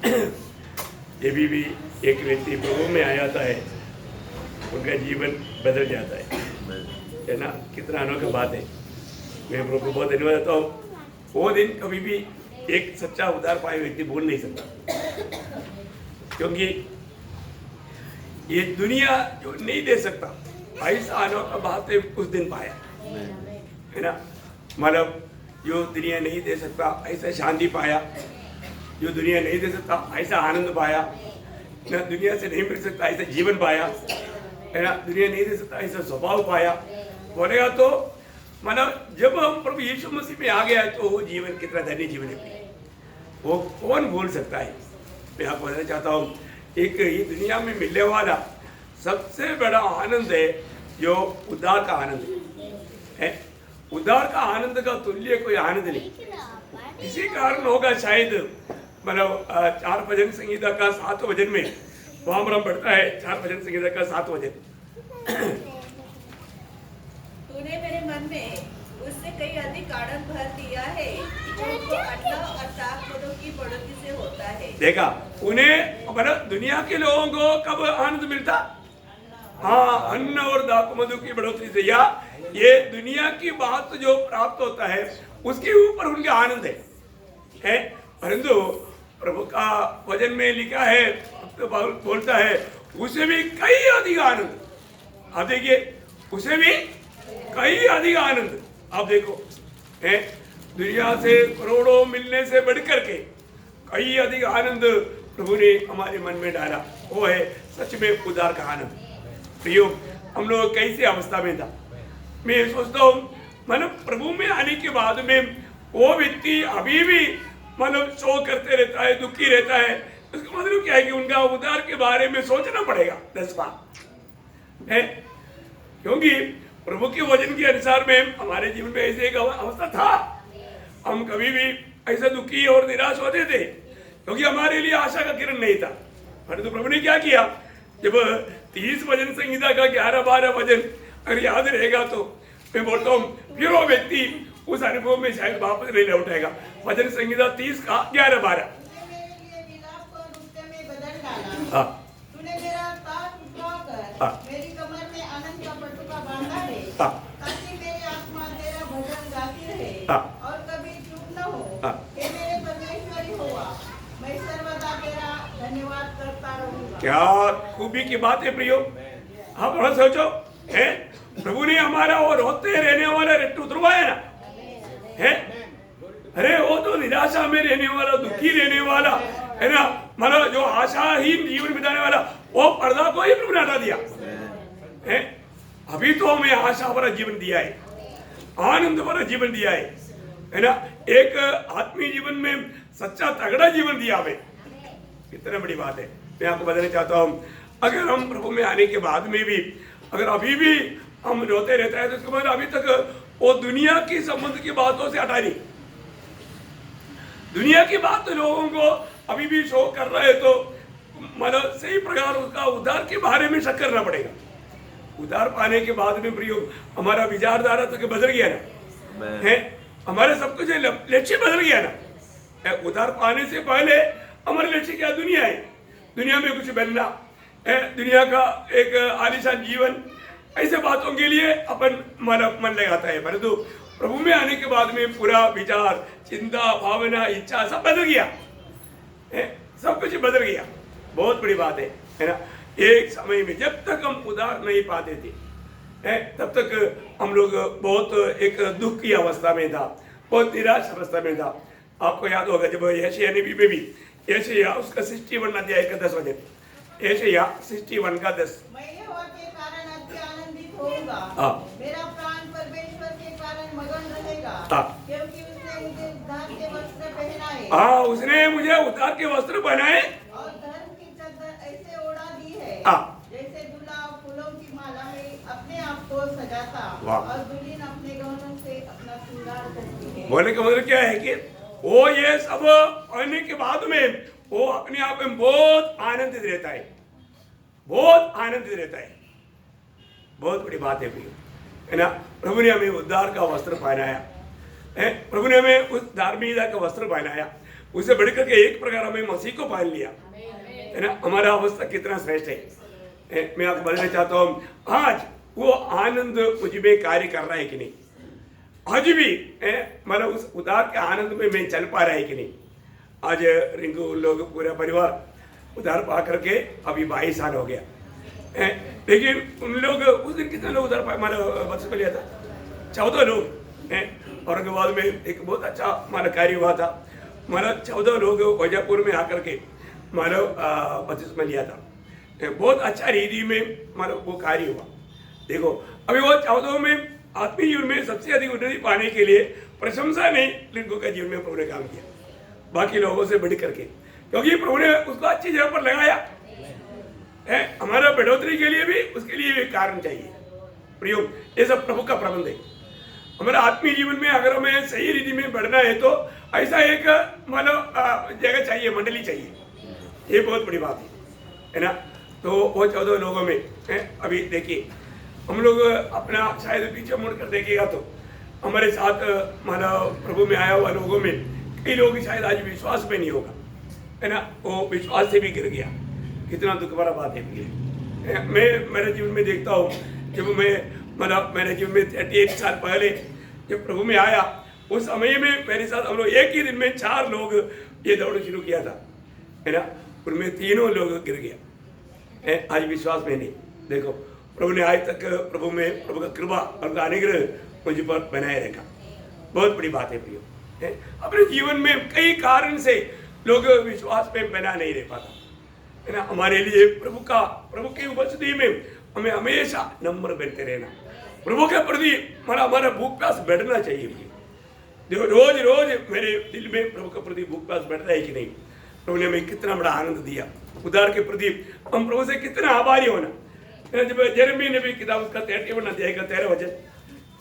ये भी एक व्यक्ति प्रभु में आ जाता है, उनका जीवन बदल जाता है ना। कितना अनोखी बात है। मैं प्रभु को बहुत धन्यवाद देता हूँ। वो दिन कभी भी एक सच्चा उद्धार पाए व्यक्ति भूल नहीं सकता, क्योंकि ये दुनिया जो नहीं दे सकता ऐसा अनोखा बात है उस दिन पाया है ना। मतलब जो दुनिया नहीं दे सकता ऐसा शांति पाया, जो दुनिया नहीं दे सकता ऐसा आनंद पाया ना, दुनिया से नहीं मिल सकता ऐसा जीवन पाया है ना, दुनिया नहीं दे सकता ऐसा स्वभाव पाया। बोलेगा तो मतलब जब हम प्रभु यीशु मसीह में आ गया तो वो जीवन कितना धन्य जीवन है, वो कौन भूल सकता है। मैं आपको बताना चाहता हूँ, एक ये दुनिया में मिलने वाला सबसे बड़ा आनंद है जो उद्धार का आनंद है। उद्धार का आनंद का तुल्य कोई आनंद नहीं। इसी कारण होगा शायद मतलब 4 भजन संगीता का 7 भजन में वामरम पढ़ता है, 4 भजन संगीता का 7 भजन। तूने मेरे मन में उससे कई अधिक आनंद भर दिया है, जो अन्न और दाख मधु की बढ़ोतरी से होता है। देखा, उन्हें मतलब दुनिया के लोगों को कब आनंद मिलता? हाँ, अन्न और दाख मधु की बढ़ोतरी से, या ये दुनिया की बात जो प्राप्त होता है उसके ऊपर उनका आनंद है। परंतु प्रभु का वचन में लिखा है, तो बोलता है उसे भी कई अधिक आनंद। आप देखिए, उसे भी कई अधिक आनंद। आप देखो है, दुनिया से करोड़ों मिलने से बढ़कर के कई अधिक आनंद प्रभु ने हमारे मन में डाला। वो है सच में उद्धार का आनंद। प्रियो, हम लोग कैसी अवस्था में था, मैं सोचता हूँ मतलब प्रभु में आने के बाद में वो व्यक्ति अभी भी मतलब शोक करते रहता है, दुखी रहता है। उसका मतलब क्या है कि उनका उद्धार के बारे में सोचना पड़ेगा 10 बार है, क्योंकि प्रभु के वचन के अनुसार में हमारे जीवन में ऐसे एक अवस्था था। हम कभी भी ऐसा दुखी और निराश होते थे क्योंकि हमारे लिए आशा का किरण नहीं था। परंतु प्रभु ने क्या किया, जब 30 भजन संहिता का 11-12 भजन अगर याद रहेगा तो मैं बोलता हूँ फिर वो व्यक्ति उस अनुभव में शायद वापस नहीं लौटेगा। भजन संहिता 30 का 11-12। हाँ, तूने मेरा ताज उठाकर हाँ, मेरी कमर में आनंद का पटुका बांधा है, हाँ, ताकि मेरी आत्मा तेरा भजन गाती रहे हाँ, और कभी चुप न हो। हाँ। हे मेरे परमेश्वर यहोवा, मैं सर्वदा तेरा धन्यवाद करता रहूंगा। क्या खूबी की बात है प्रियो। आप थोड़ा सोचो है, प्रभु ने हमारा वो रोते रहने वाला रट्टू उतरवाया ना है। अरे वो तो निराशा में रहने वाला, दुखी रहने वाला है ना, मतलब जो आशाहीन जीवन बिताने वाला, वो पर्दा को ही प्रभु ने हटा दिया है। अभी तो हमें आशा भरा जीवन दिया है, आनंद भरा जीवन दिया है ना, एक आत्मीय जीवन में सच्चा तगड़ा जीवन दिया हमें। कितनी बड़ी बात है। मैं आपको बताना चाहता हूँ, अगर हम प्रभु में आने के बाद में भी अगर अभी भी हम रोते रहते हैं तो इसके बाद अभी तक वो दुनिया की संबंध की बातों से हटा नहीं। दुनिया की बात लोगों को अभी भी शो कर रहा है, तो मतलब सही प्रकार उसका उद्धार के बारे में शक करना पड़ेगा। उद्धार पाने के बाद में प्रियो हमारा विचारधारा तक बदल गया ना है, हमारे सब कुछ लक्ष्य बदल गया ना। उद्धार पाने से पहले हमारे लक्ष्य क्या? दुनिया है, दुनिया में कुछ बनना है, दुनिया का एक आलीशान जीवन, ऐसे बातों के लिए अपन मन लगाता है। परंतु प्रभु में आने के बाद में पूरा विचार, चिंता, भावना, इच्छा सब बदल गया है, सब कुछ बदल गया। बहुत बड़ी बात है ना। एक समय में जब तक हम उद्धार नहीं पाते थे है, तब तक हम लोग बहुत एक दुख की अवस्था में था, बहुत निराश अवस्था में था। आपको याद होगा जब यशायाह नबी में भी यशायाह उसका 61 अध्याय का 10 वचन, यशायाह 61 का 10। मैं यहोवा के कारण अति आनंदित होऊंगा, हाँ। मेरा प्राण परमेश्वर के कारण मगन रहेगा, हाँ। क्योंकि उसने मुझे उद्धार के वस्त्र पहनाए हाँ, उसने मुझे उद्धार के वस्त्र पहनाए और धर्म की चादर ऐसे ओढ़ा दी है, हाँ। जैसे दूल्हा फूलों की माला में अपने आप को सजाता वाह। और दुल्हन अपने गहनों से अपना श्रृंगार करती है। बोलने का मतलब क्या है कि वो ये सब पढ़ने के बाद में वो अपने आप में बहुत आनंदित रहता है, बहुत आनंदित रहता है। बहुत बड़ी बात है प्रियो है ना। प्रभु ने हमें उद्धार का वस्त्र पहनाया है, प्रभु ने हमें उस धार्मिकता का वस्त्र पहनाया। उससे बढ़कर के एक प्रकार हमें मसीह को पाल लिया, है ना। हमारा अवस्था कितना श्रेष्ठ है। मैं आपको बताना चाहता हूँ, आज वो आनंद मुझ में कार्य कर रहा है कि नहीं, आज भी मतलब उस उदार के आनंद में मैं चल पा रहा है कि नहीं। आज रिंकू लोग पूरा परिवार उधार पा करके अभी 22 साल हो गया, लेकिन उन लोग उस दिन कितने लोग उधार पा, हमारा बचत में लिया था 14 लोग हैं। औरंगाबाद में एक बहुत अच्छा हमारा कार्य हुआ था, हमारा 14 लोग वजापुर में आकर के हमारा बचत में लिया था। बहुत अच्छा रीति में हमारा वो कार्य हुआ। देखो अभी वो 14 में आत्मीय जीवन में सबसे अधिक उन्नति पाने के लिए प्रशंसा नहीं, लिंगों का जीवन में प्रभु ने काम किया बाकी लोगों से बढ़ करके, क्योंकि प्रभु ने उसको अच्छी जगह पर लगाया है। हमारा बढ़ोतरी के लिए भी उसके लिए भी कारण चाहिए प्रियो, ये सब प्रभु का प्रबंध है। हमारा आत्मीय जीवन में अगर हमें सही रीति में बढ़ना है तो ऐसा एक मतलब जगह चाहिए, मंडली चाहिए, ये बहुत बड़ी बात है ना। तो वो 14 लोगों में अभी देखिए हम लोग अपना शायद पीछे मुड़ कर देखिएगा तो हमारे साथ मतलब प्रभु में आया हुआ लोगों में कई लोग शायद आज विश्वास में नहीं होगा, है ना। वो विश्वास से भी गिर गया, कितना दुख भरा बात है। मैं मेरे जीवन में देखता हूँ, जब मैं मतलब मेरे जीवन में 38 साल पहले जब प्रभु में आया, उस समय में मेरे साथ हम लोग एक ही दिन में 4 लोग ये दौड़ शुरू किया था, है ना। उनमें 3 लोग गिर गया, आज विश्वास में नहीं। देखो प्रभु ने आज तक प्रभु में प्रभु का कृपा और अनुग्रह मुझ पर बनाए रखा, बहुत बड़ी बात है प्रियो। अपने जीवन में कई कारण से लोग विश्वास में बना नहीं रह पाता, है ना। हमारे लिए प्रभु की उपस्थिति में हमें हमेशा नम्र बनते रहना, प्रभु के प्रति हमारा भूख प्यास बढ़ना चाहिए। देखो रोज रोज मेरे दिल में प्रभु के प्रति भूख प्यास बढ़ रहा है कि नहीं। प्रभु ने हमें कितना बड़ा आनंद दिया, उदार के प्रति हम प्रभु से कितना आभारी होना। जब यिर्मयाह ने भी किताब उसका 31 अध्याय का 13 वचन,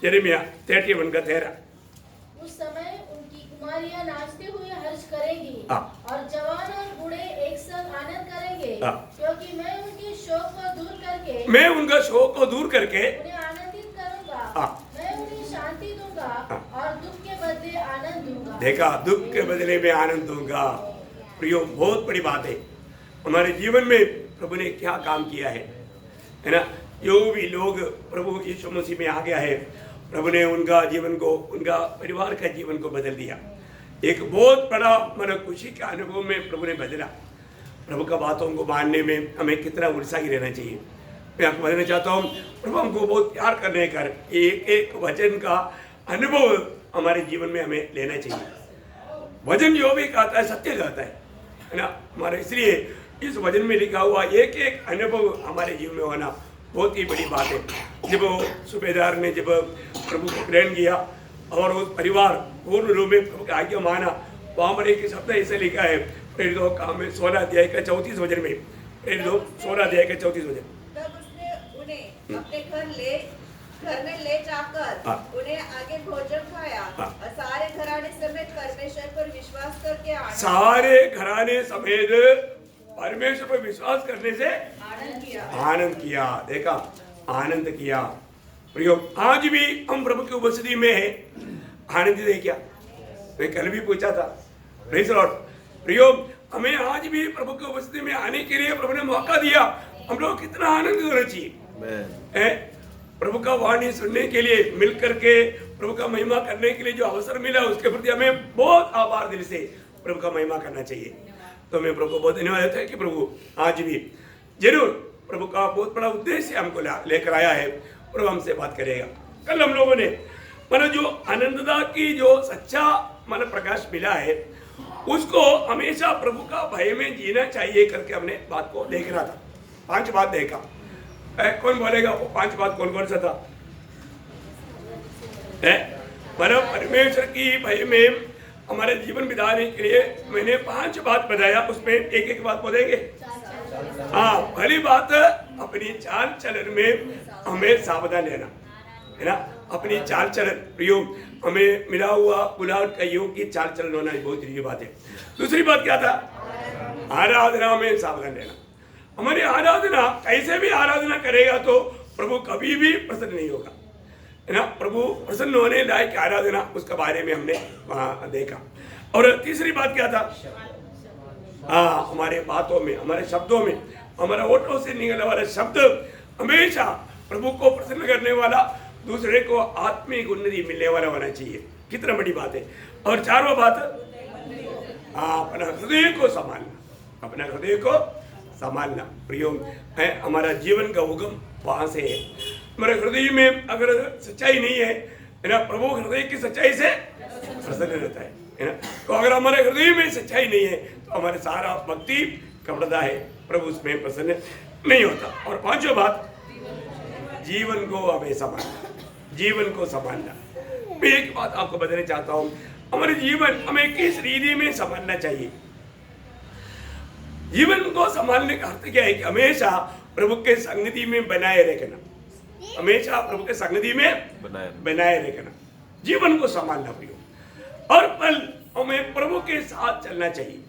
यिर्मयाह 31 का 13, उस समय उनकी कुमारियां नाचते हुए हर्ष करेंगी और जवान और बूढ़े एक संग आनंद करेंगे, क्योंकि मैं उनके शोक को दूर करके उन्हें आनंदित करूंगा। मैं उन्हें शांति दूंगा और दुख के बदले आनंद दूंगा। देखा, दुख के बदले में आनंद दूंगा। प्रियो बहुत बड़ी बात है, हमारे जीवन में प्रभु ने क्या काम किया है ना। जो भी लोग प्रभु यीशु मसीह में आ गया है, प्रभु ने उनका जीवन को, उनका परिवार का जीवन को बदल दिया। एक बहुत बड़ा मतलब खुशी के अनुभव में प्रभु ने बदला। प्रभु का बातों को मानने में हमें कितना उत्साही रहना चाहिए। मैं आपको बताना चाहता हूँ, प्रभु हमको बहुत प्यार करने का एक एक वचन का अनुभव हमारे जीवन में हमें लेना चाहिए। वचन जो भी कहता है सत्य कहता है ना हमारे, इसलिए इस वचन में लिखा हुआ एक एक अनुभव हमारे जीवन में होना बहुत ही बड़ी बात है। जब सूबेदार ने जब प्रभु को ग्रहण किया और उस परिवार पूर्ण रूप में प्रभु का आज्ञा माना, वहाँ पर एक शब्द ऐसे लिखा है प्रेरित काम में 16 अध्याय का 34 वचन में, प्रेरित 16 अध्याय का 34 वचन। तब उसने उन्हें अपने घर में ले जाकर उन्हें आगे भोजन खाया और सारे घराने समेत परमेश्वर पर विश्वास करके परमेश्वर पर विश्वास करने से आनंद किया। देखा, आनंद किया। प्रियो आज भी हम प्रभु की उपस्थिति में है, आनंदित है क्या? मैं कल भी पूछा था। Praise the Lord. प्रियो हमें आज भी प्रभु की उपस्थिति में आने के लिए प्रभु ने मौका दिया, हम लोग कितना आनंदित होना चाहिए। प्रभु का वाणी सुनने के लिए, मिल करके प्रभु का महिमा करने के लिए जो अवसर मिला, उसके प्रति हमें बहुत आभार दिल से प्रभु का महिमा करना चाहिए। तो मैं प्रभु को बहुत धन्यवाद देता है कि प्रभु आज भी जरूर प्रभु का बहुत बड़ा उद्देश्य हमको लेकर आया है, प्रभु हमसे बात करेगा। कल हम लोगों ने मतलब जो आनंददा की जो सच्चा मतलब प्रकाश मिला है, उसको हमेशा प्रभु का भय में जीना चाहिए करके हमने बात को देख रहा था। 5 बात देखा। कौन बोलेगा वो 5 बात कौन कौन सा था? मतलब परमेश्वर की भय में हमारे जीवन बिताने के लिए मैंने 5 बात बताया, उसमें एक एक बात बोलेंगे। हाँ, पहली बात अपनी चाल चलन में हमें सावधान रहना है ना। अपनी चाल चलन प्रियो हमें मिला हुआ बुलावट का योग की चाल चलन होना बहुत जरूरी बात है। दूसरी बात क्या था? आराधना में सावधान रहना। हमारी आराधना कैसे भी आराधना करेगा तो प्रभु कभी भी प्रसन्न नहीं होगा, है ना। प्रभु प्रसन्न होने लायक आराधना, उसके बारे में हमने देखा। और तीसरी बात क्या था? हाँ, हमारे बातों में, हमारे शब्दों में, हमारे होठों से निकलने वाले शब्द हमेशा प्रभु को प्रसन्न करने वाला, दूसरे को आत्मिक उन्नति मिलने वाला होना चाहिए। कितना बड़ी बात है। और चारवा बात, अपना हृदय को संभालना, अपना हृदय को संभालना। प्रियो है, हमारा जीवन का उगम वहां से है। हमारे हृदय में अगर सच्चाई नहीं है ना, प्रभु हृदय की सच्चाई से प्रसन्न रहता है ना। तो अगर हमारे हृदय में सच्चाई नहीं है तो हमारे सारा भक्ति कपड़ा है, प्रभु उसमें प्रसन्न नहीं होता। और पांचवा बात, जीवन को हमें संभालना, जीवन को संभालना। मैं एक बात आपको बताना चाहता हूं, हमारे जीवन हमें किस रीति में संभालना चाहिए। जीवन को संभालने का अर्थ क्या है कि हमेशा प्रभु के संगति में बनाए रखना, हमेशा प्रभु के संगति में बनाए रखना, जीवन को संभालना प्रियो। और पल हमें प्रभु के साथ चलना चाहिए।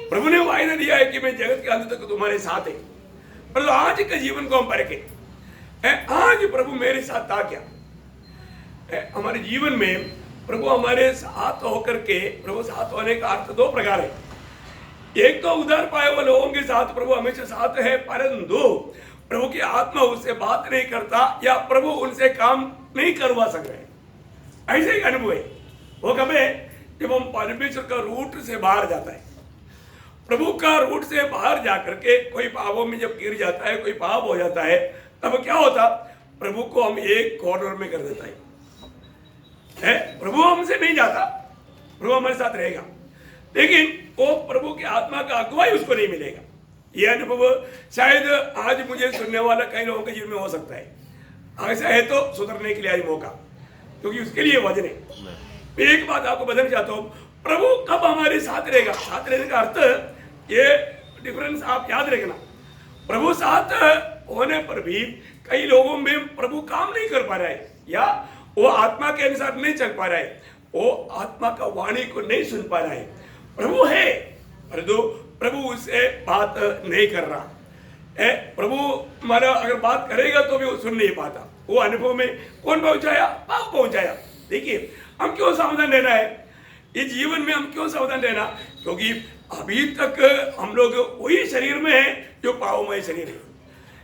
प्रभु ने वायदा दिया है कि मैं जगत के अंत तक तुम्हारे साथ है। पर आज के जीवन को हम परखें, आज प्रभु मेरे साथ था क्या? हमारे जीवन में प्रभु हमारे साथ होकर के, प्रभु साथ होने का अर्थ दो प्रकार है। एक तो उधार पाए हुए लोगों के साथ प्रभु हमेशा साथ है, परंतु प्रभु की आत्मा उससे बात नहीं करता या प्रभु उनसे काम नहीं करवा सक रहे, ऐसे ही अनुभव है। वो कब है? जब हम परमेश्वर का रूट से बाहर जाता है, प्रभु का रूट से बाहर जाकर के कोई पापों में जब गिर जाता है, कोई पाप हो जाता है, तब क्या होता? प्रभु को हम एक कॉर्नर में कर देता है। प्रभु हमसे नहीं जाता, प्रभु हमारे साथ रहेगा, लेकिन वो प्रभु की आत्मा का अगुवाई उसको नहीं मिलेगा। यह अनुभव शायद आज मुझे सुनने वाला कई लोगों के जीवन में हो सकता है। ऐसा है तो सुधरने के लिए आज मौका, क्योंकि उसके लिए वजन है। मैं एक बात आपको बताना चाहता हूँ, प्रभु कब हमारे साथ रहेगा? साथ रहने का अर्थ, ये डिफरेंस आप याद रखना। प्रभु साथ होने पर भी कई लोगों में प्रभु काम नहीं कर पा रहा है, या वो आत्मा के अनुसार नहीं चल पा रहा है, वो आत्मा का वाणी को नहीं सुन पा रहा है। प्रभु है, परंतु प्रभु उससे बात नहीं कर रहा है। प्रभु हमारा अगर बात करेगा तो भी वो सुन नहीं पाता। वो अनुभव में कौन पहुंचाया? पाप पहुंचाया। देखिए, हम क्यों सावधान रहना है? इस जीवन में हम क्यों सावधान रहना? क्योंकि अभी तक हम लोग वही शरीर में है जो पावमय शरीर है।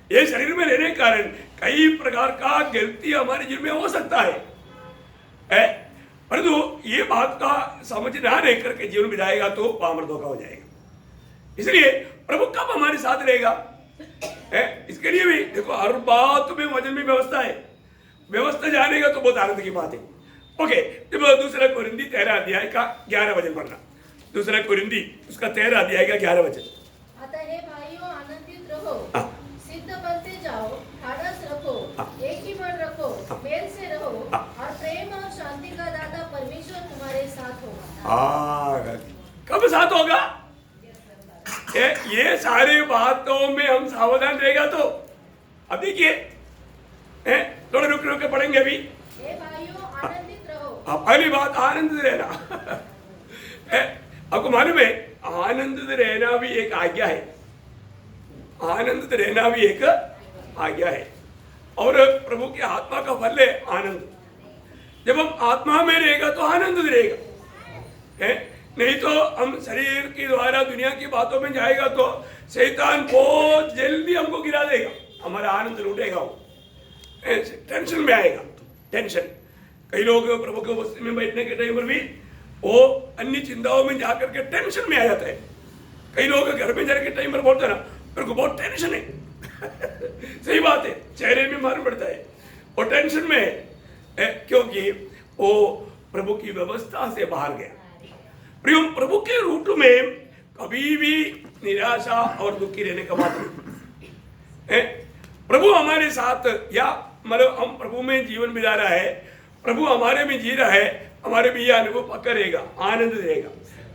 ये शरीर में रहने के कारण कई प्रकार का गलती हमारे जीवन में हो सकता है, परंतु ये बात का समझ ना रह करके जीवन बिताएगा तो पामर धोखा हो जाएगा। इसलिए प्रभु कब हमारे साथ रहेगा? इसके लिए भी देखो, हर बात में वचन में व्यवस्था है। व्यवस्था जानेगा तो बहुत आनंद की बात है। ओके, जब दूसरा कोरिंथी 13 अध्याय का 11 वचन पढ़ना। दूसरा कोरिंथी उसका 13 अध्याय का 11 वचन। अतः हे भाइयों, आनंदित रहो, सिद्ध बनते जाओ, ढाढ़स रखो, एक ही मन रखो, मेल से रहो, और प्रेम और शांति का दाता परमेश्वर तुम्हारे साथ होगा। कब साथ होगा? ये सारे बातों में हम सावधान रहेगा तो अब देखिए, थोड़ा रुक रुक के पढ़ेंगे अभी। हे भाइयों, आनंदित रहो। पहली बात आनंदित रहना। आपको मालूम है, आनंदित रहना भी एक आज्ञा है। आनंदित रहना भी एक आज्ञा है, और प्रभु की आत्मा का फल है आनंद। जब हम आत्मा में रहेगा तो आनंदित रहेगा, नहीं तो हम शरीर के द्वारा दुनिया की बातों में जाएगा तो शैतान बहुत जल्दी हमको गिरा देगा, हमारा आनंद लूटेगा, वो टेंशन में आएगा। टेंशन, कई लोग प्रभु के उपस्थिति में बैठने के टाइम पर भी वो अन्य चिंताओं में जाकर के टेंशन में आ जाता है। कई लोग घर में जाने के टाइम पर बोलते हैं ना, मेरे को बहुत टेंशन है। सही बात है, चेहरे में मालूम पड़ता है वो टेंशन में है, क्योंकि वो प्रभु की व्यवस्था से बाहर गया। प्रियो, प्रभु के रूट में कभी भी निराशा और दुखी रहने का बात नहीं। प्रभु हमारे साथ, या मतलब हम प्रभु में जीवन बिता रहा है, प्रभु हमारे में जी रहा है, हमारे भी यह अनुभव पक्का रहेगा, आनंद रहेगा।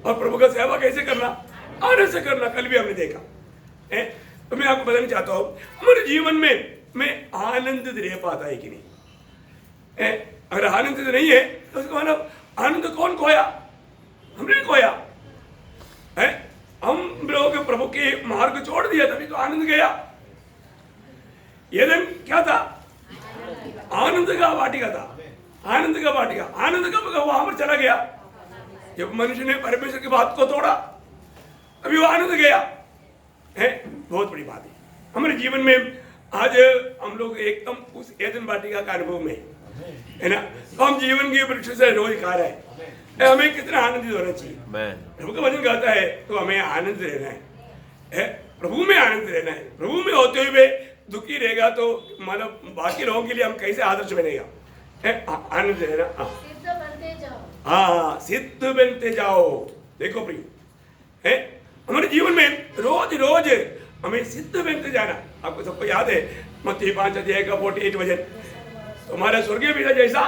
और प्रभु का सेवा कैसे करना? आनंद से करना। कल भी हमने देखा। तो मैं आपको बताना चाहता हूं, हमारे जीवन में मैं आनंदित रह पाता है कि नहीं? अगर आनंदित नहीं है तो उसका मतलब आनंद कौन खोया? हमने खोया है। हम लोग प्रभु के मार्ग छोड़ दिया, तभी तो आनंद गया। ये दिन क्या था? आनंद का वाटिका था। आनंद का वाटिका। आनंद कब वहां पर चला गया? जब मनुष्य ने परमेश्वर की बात को तोड़ा अभी वो आनंद गया है। बहुत बड़ी बात है हमारे जीवन में। आज हम लोग एकदम उस एदन वाटिका का अनुभव में है ना, तो हम जीवन के वृक्ष से रोज खा रहे हैं। हमें कितना आनंदित होना चाहिए। प्रभु का वचन कहता है तो हमें आनंद रहना है, प्रभु में आनंद रहना है। प्रभु में होते हुए दुखी रहेगा तो मतलब बाकी लोगों के लिए हम कैसे आदर्श बनेगा। आनंद रहना, सिद्ध बनते जाओ। हाँ, सिद्ध बनते जाओ। देखो प्रिय है, हमारे जीवन में रोज रोज हमें सिद्ध बनते जाना। आपको सबको याद है मत्ती 5 अध्याय का 48 वचन, तुम्हारा स्वर्गीय पिता जैसा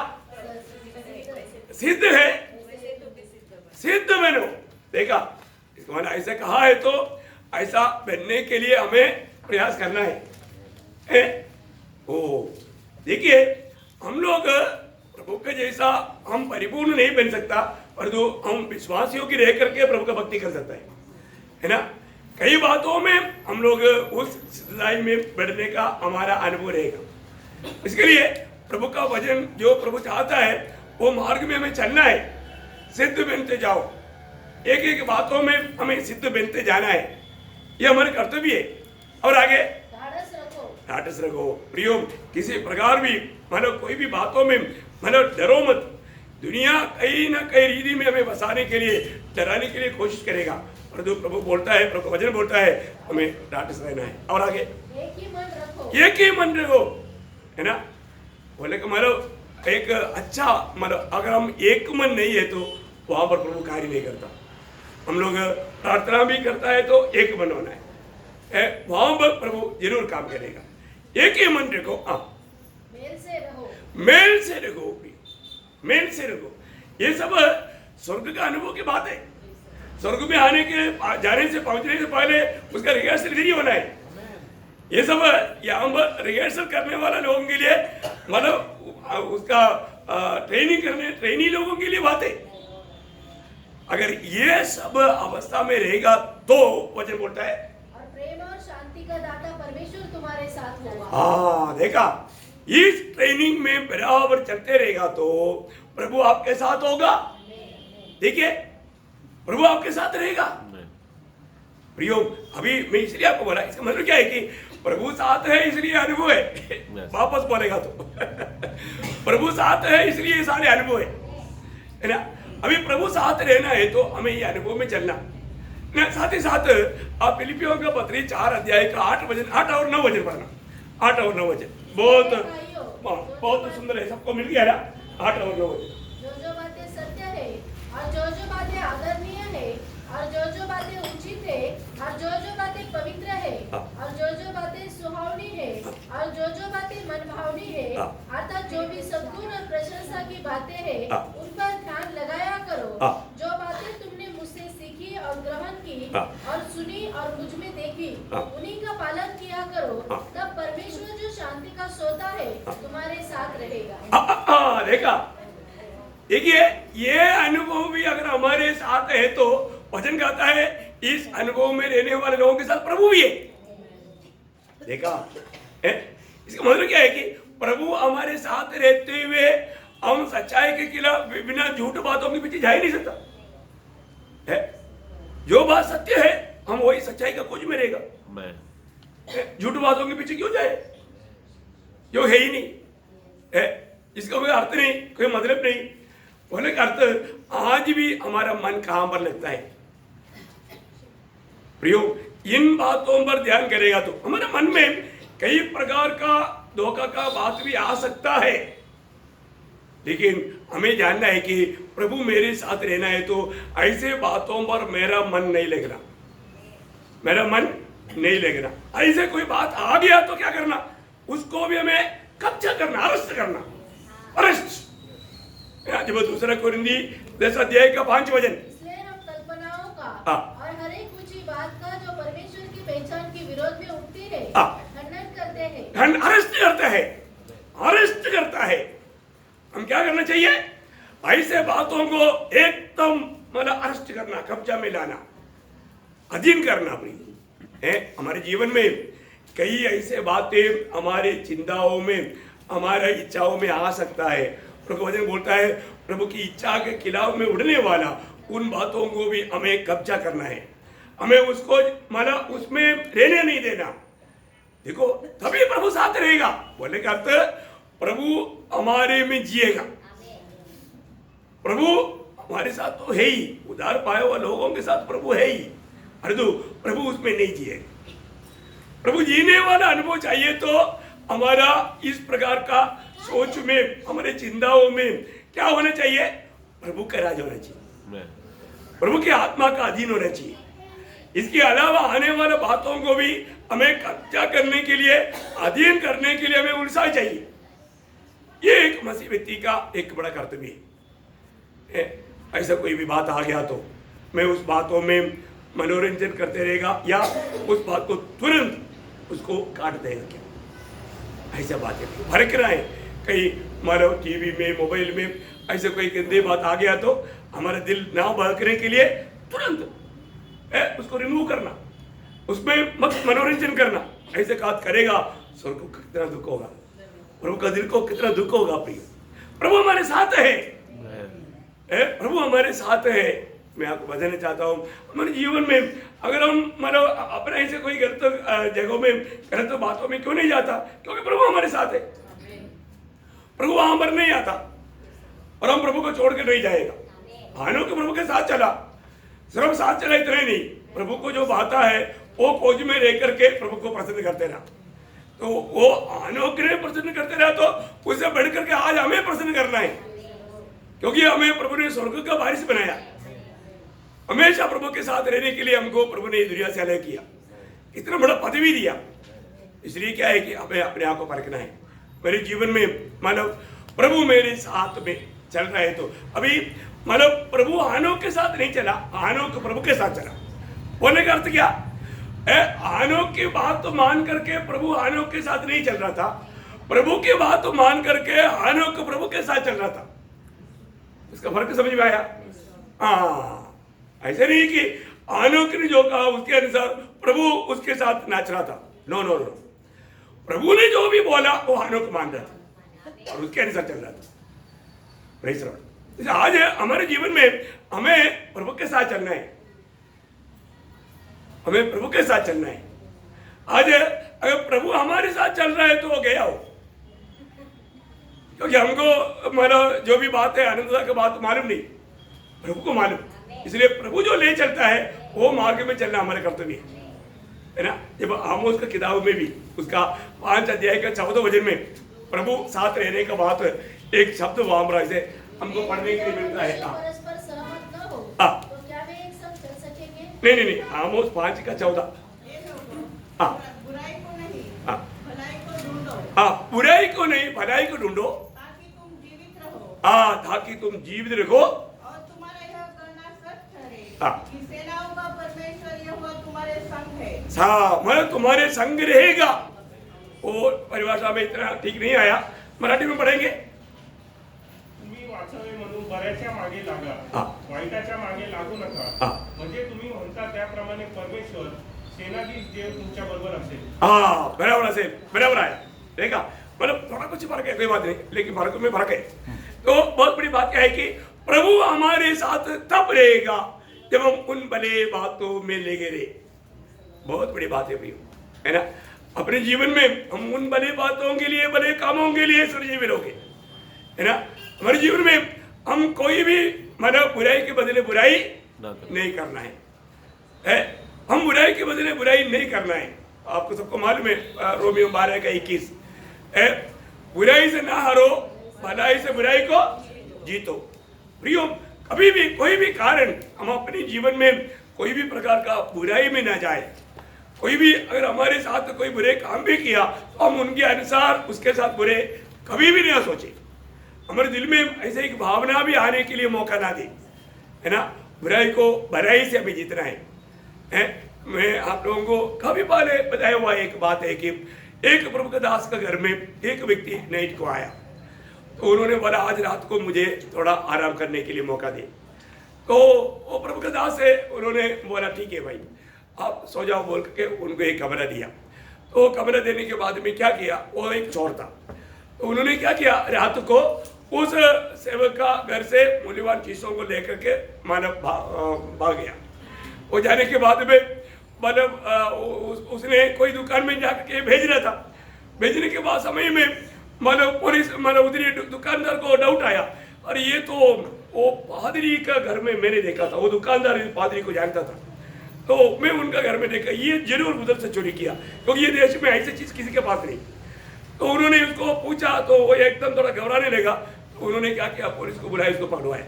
सिद्ध है सिद्ध बनो। देखा, इसको मैंने ऐसा कहा है तो ऐसा बनने के लिए हमें प्रयास करना है। ओ देखिए, हम लोग प्रभु के जैसा हम परिपूर्ण नहीं बन सकता, परंतु हम विश्वासियों की रह करके प्रभु का भक्ति कर सकते है ना। कई बातों में हम लोग उस सिद्धताई में बढ़ने का हमारा अनुभव रहेगा। इसके लिए प्रभु का वचन जो प्रभु चाहता है वो मार्ग में हमें चलना है। सिद्ध बनते जाओ, एक एक बातों में हमें सिद्ध बनते जाना है, ये हमारे कर्तव्य है। और आगे ढाढ़स रखो। प्रियो, किसी प्रकार भी मतलब कोई भी बातों में मतलब डरो मत। दुनिया कहीं ना कहीं रीति में हमें बसाने के लिए, डराने के लिए कोशिश करेगा, परंतु प्रभु बोलता है, प्रभु का वचन बोलता है हमें ढाढ़स रहना है। और आगे एक ही मन रखो है ना। बोले कि मतलब एक अच्छा मतलब अगर हम एक मन नहीं है तो वहां पर प्रभु कार्य नहीं करता। हम लोग प्रार्थना भी करता है तो एक मन होना है, वहां पर प्रभु जरूर काम करेगा। एक ही मन रखो, मेल से रहो, मेल से रखो, मेल से रखो। ये सब स्वर्ग का अनुभव की बात है। स्वर्ग में आने के जाने से पहुंचने से पहले उसका रिहर्सल फ्री होना है। ये सब यहाँ पर रिहर्सल करने वाला लोगों के लिए मतलब उसका ट्रेनिंग करने ट्रेनी लोगों के लिए बात है। अगर ये सब अवस्था में रहेगा तो वचन बोलता है और प्रेम और शांति का दाता परमेश्वर तुम्हारे साथ होगा। हाँ, देखा, इस ट्रेनिंग में बराबर चलते रहेगा तो प्रभु आपके साथ होगा। देखिए, प्रभु आपके साथ रहेगा। प्रियो, अभी मैं इसलिए आपको बोला, इसका मतलब क्या है कि प्रभु साथ है इसलिए अनुभव है। वापस बोलेगा तो प्रभु साथ है इसलिए ये सारे अनुभव है ना। अभी प्रभु साथ रहना है तो हमें ये अनुभव में चलना ना। साथ ही साथ आप फिलिपियों का पत्री 4 अध्याय का 8 और 9 वचन पढ़ना। 8 और 9 वचन बहुत सुंदर है, सबको मिल गया ना। 8 और 9 वचन। जो बातें सत्य है और जो बातें आदरणीय है और जो बातें उचित है और जो बातें पवित्र है और जो बातें सुहावनी है और जो बातें मनभावनी है, अर्थात जो भी सद्गुण और प्रशंसा की बातें हैं उन पर ध्यान लगाया करो। जो बातें तुमने मुझसे सीखी और ग्रहण की और सुनी और मुझ में देखी, उन्हीं का पालन किया करो, तब परमेश्वर जो शांति का सोता है तुम्हारे साथ रहेगा। देखा, देखिए, ये अनुभव भी अगर हमारे साथ है तो वचन कहता है इस अनुभव में रहने वाले लोगों के साथ प्रभु भी है। देखा, इसका मतलब क्या है कि प्रभु हमारे साथ रहते हुए हम सच्चाई के खिलाफ बिना झूठ बातों के पीछे जा ही नहीं सकता है। जो बात सत्य है हम वही सच्चाई का खोज में रहेगा। झूठ बातों के पीछे क्यों जाए जो है ही नहीं है, इसका कोई अर्थ नहीं, कोई मतलब नहीं। बोले का अर्थ आज भी हमारा मन कहां पर लगता है। प्रियो, इन बातों पर ध्यान करेगा तो हमारे मन में कई प्रकार का धोखा का बात भी आ सकता है, लेकिन हमें जानना है कि प्रभु मेरे साथ रहना है तो ऐसे बातों पर मेरा मन नहीं लगना, मेरा मन नहीं लगना। ऐसे कोई बात आ गया तो क्या करना, उसको भी हमें कब्जा करना, अरेस्ट करना, अरेस्ट। जब दूसरा कोरिंथी 10 अध्याय का 5 वचन, इसलिए हम कल्पनाओं का और हर एक ऊंची बात का जो परमेश्वर की पहचान के विरोध में उठती है खंडन करते हैं। अरेस्ट करता है, अरेस्ट करता है। हम क्या करना चाहिए, ऐसे बातों को एकदम मतलब अरेस्ट करना, कब्जा में लाना, अधीन करना अपनी। हमारे जीवन में कई ऐसे बातें हमारे चिंताओं में, हमारे इच्छाओं में आ सकता है। प्रभु वचन बोलता है प्रभु की इच्छा के खिलाफ में उड़ने वाला उन बातों को भी हमें कब्जा करना है, हमें उसको मतलब उसमें रहने नहीं देना। देखो तभी प्रभु साथ रहेगा। बोले का अर्थ प्रभु हमारे में जिएगा, प्रभु हमारे साथ तो है ही, उधार पाए हुए लोगों के साथ प्रभु है ही, अरे तो प्रभु उसमें नहीं जिएगा। प्रभु जीने वाला अनुभव चाहिए तो हमारा इस प्रकार का सोच में, हमारे चिंताओं में क्या होना चाहिए? प्रभु का राज होना चाहिए, प्रभु की आत्मा का अधीन होना चाहिए। इसके अलावा आने वाले बातों को भी हमें कब्जा करने के लिए, अधीन करने के लिए हमें उत्साह चाहिए। ये एक मसीह व्यक्ति का एक बड़ा कर्तव्य है। ऐसा कोई भी बात आ गया तो मैं उस बातों में मनोरंजन करते रहेगा या उस बात को तुरंत उसको काट देगा क्या? ऐसा बातें फर्क रहा है। कहीं मानो टीवी में, मोबाइल में ऐसे कोई गंदे बात आ गया तो हमारा दिल ना बहकने के लिए तुरंत उसको रिमूव करना, उसमें मत मनोरंजन करना। ऐसे बात करेगा स्वर्ग को कितना दुख होगा, प्रभु का दिल को कितना दुख होगा। प्रिय प्रभु हमारे साथ है, प्रभु हमारे साथ है। मैं आपको बताना चाहता हूँ हमारे जीवन में अगर हम मतलब अपने ऐसे कोई गलत जगहों में, गलत बातों में क्यों नहीं जाता? क्योंकि प्रभु हमारे साथ है। प्रभु वहां पर नहीं आता और हम प्रभु को छोड़ के नहीं जाएगा। हानो के प्रभु के साथ चला, सिर्फ साथ चला इतना ही नहीं, प्रभु को जो बाता है वो खोज में रह करके प्रभु को प्रसन्न करते रहा। तो वो हानो के लिए प्रसन्न करते रहा तो उससे बढ़ करके आज हमें प्रसन्न करना है, क्योंकि हमें प्रभु ने स्वर्ग का वारिस बनाया। हमेशा प्रभु के साथ रहने के लिए हमको प्रभु ने दुनिया से अलग किया, इतना बड़ा पदवी दिया। इसलिए क्या है कि हमें अपने आप को परखना है। मेरे जीवन में मानव प्रभु मेरे साथ में चल रहा है तो अभी मानव प्रभु हानोक के साथ नहीं चला, हानोक प्रभु के साथ चला। बोलने का अर्थ क्या है? हानोक की बात तो मान करके प्रभु हानोक के साथ नहीं चल रहा था, प्रभु की बात तो मान करके हानोक प्रभु के साथ चल रहा था। इसका फर्क समझ में आया? हाँ, ऐसे नहीं कि हानोक ने जो कहा उसके अनुसार प्रभु उसके साथ नाच रहा था। नो नो नो, प्रभु ने जो भी बोला वो हानोक मान रहा था और उसके अनुसार चल रहा था। Praise Lord. आज हमारे जीवन में हमें प्रभु के साथ चलना है, हमें प्रभु के साथ चलना है। आज अगर प्रभु हमारे साथ चल रहा है तो वो गया हो, क्योंकि हमको मतलब जो भी बात है आनंदता की बात मालूम नहीं, प्रभु को मालूम। इसलिए प्रभु जो ले चलता है वो मार्ग में चलना हमारे कर्तव्य है ना। जब आमोस का किताब में भी उसका 5 अध्याय का 14 वचन में प्रभु साथ रहने का बात एक शब्द वामरा से हमको पढ़ने के लिए मिलता है। परस्पर सहमत न हो तो क्या वे एक संग चल सकेंगे? नहीं, आमोस 5 का 14। बुराई को नहीं, भलाई को ढूंढो। बुराई को नहीं, भलाई को ढूंढो, ताकि तुम जीवित रहो। ताकि तुम जीवित रहो और तुम्हारा यह कहना सच ठहरे कि सेनाओं का परमेश्वर यहोवा तुम्हारे संग है। मतलब तुम्हारे संग रहेगा। वो परिभाषा में इतना ठीक नहीं आया, मराठी में पढ़ेंगे। तुम्ही वाचावे म्हणून बऱ्याच्या मागे लागा, वाईटाच्या मागे लागू नका, म्हणजे तुम्ही म्हणता त्याप्रमाणे परमेश्वर सेनाधीश देव तुमच्या बरोबर असेल। बराबर असेल, बराबर आहे। देखा, मतलब थोड़ा कुछ फर्क है, कोई बात नहीं, लेकिन फर्क में फर्क है। तो बहुत बड़ी बात क्या है कि प्रभु हमारे साथ तब रहेगा जब हम उन भले बातों में लगे रहे। बहुत बड़ी बात है प्रियो, है ना। अपने जीवन में हम उन भले बातों के लिए, भले कामों के लिए सृजे मिलोगे, है ना। हमारे जीवन में हम कोई भी मतलब बुराई के बदले बुराई नहीं करना है। हम बुराई के बदले बुराई नहीं करना है। आपको सबको मालूम है रोमियो 12 का 21, बुराई से ना हारो, भलाई से बुराई को जीतो। प्रियो, कभी भी कोई भी कारण हम अपने जीवन में कोई भी प्रकार का बुराई में ना जाए। कोई भी अगर हमारे साथ कोई बुरे काम भी किया तो हम उनके अनुसार उसके साथ बुरे कभी भी नहीं सोचे। हमारे दिल में ऐसे एक भावना भी आने के लिए मौका ना दे, है ना। बुराई को भलाई से हमें जीतना है। मैं आप लोगों को कभी पहले बताया हुआ एक बात है कि एक प्रभु के दास का घर में एक व्यक्ति नाइट को आया, तो उन्होंने बोला आज रात को मुझे थोड़ा आराम करने के लिए मौका दे। तो वो प्रभु के दास है, उन्होंने बोला ठीक है भाई आप सो जाओ बोल के उनको एक कमरा दिया। तो कमरा देने के बाद में क्या किया, वो एक चोर था, तो उन्होंने क्या किया, रात को उस सेवक का घर से मूल्यवान चीजों को लेकर के मानव भाग गया। वो जाने के बाद में मतलब उसने कोई दुकान में जाकर के भेज रहा था। भेजने के बाद समय में मतलब पुलिस मतलब उधर दुकानदार को डाउट आया, और ये तो वो पादरी का घर में मैंने देखा था, वो दुकानदार पादरी को जानता था, तो मैं उनका घर में देखा, ये जरूर उधर से चोरी किया, क्योंकि ये देश में ऐसी चीज किसी के पास नहीं। तो उन्होंने उसको पूछा तो वो एकदम थोड़ा घबराने लगा। तो उन्होंने क्या किया, पुलिस को बुलाया, उसको पकड़वाया।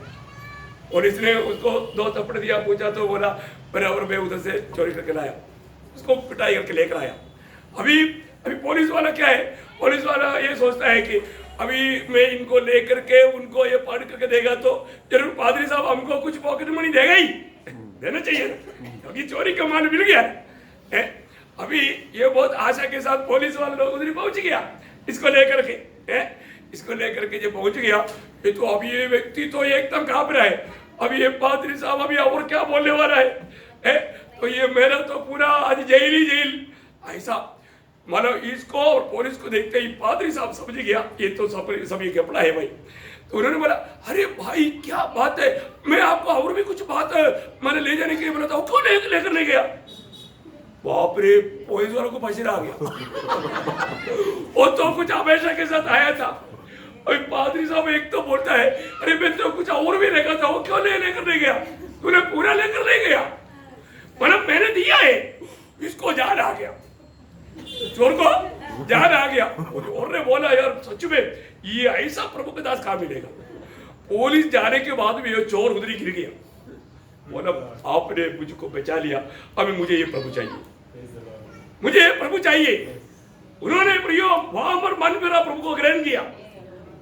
पुलिस ने उसको 2 थप्पड़ दिया, पूछा तो बोला बराबर मैं उधर से चोरी करके लाया, उसको पिटाई करके लेकर आया। अभी पुलिस वाला क्या है, पुलिस वाला ये सोचता है कि अभी मैं इनको लेकर के उनको ये पढ़ करके देगा तो जरूर पादरी साहब हमको कुछ पॉकेट मनी देगा ही, देना चाहिए क्योंकि चोरी का माल मिल गया है। अभी ये बहुत आशा के साथ पुलिस वाले लोग उधर पहुंच गया इसको लेकर के, इसको लेकर के जो पहुंच गया, ये तो अभी ये व्यक्ति तो एकदम कांप रहा है, अभी ये पादरी साहब अभी और क्या बोलने वाला है, तो ये मेरा तो पूरा आज जेल ही जेल ऐसा। मतलब इसको और पुलिस को देखते ही पादरी साहब समझ गया ये तो सब ये कपड़ा है भाई। तो उन्होंने बोला अरे भाई क्या बात है, मैं आपको और भी कुछ बात मैंने ले जाने के लिए बोला था, क्यों लेकर नहीं गया। बाप रे, पुलिस वालों को पसीना आ गया। वो तो कुछ हमेशा के साथ आया था। अभी पादरी साहब एक तो बोलता है अरे मैं तो कुछ और भी लेकर था, वो क्यों लेकर नहीं गया, तूने पूरा लेकर नहीं गया, मतलब मैंने दिया है। इसको याद आ गया, चोर को याद आ गया। और ने बोला यार सच में ये ऐसा प्रभु के दास कहाँ मिलेगा। पुलिस जाने के बाद भी ये चोर उधर ही गिर गया, बोला आपने मुझको बचा लिया, अभी मुझे ये प्रभु चाहिए, मुझे ये प्रभु चाहिए। उन्होंने वहां पर मन मेरा प्रभु को ग्रहण किया।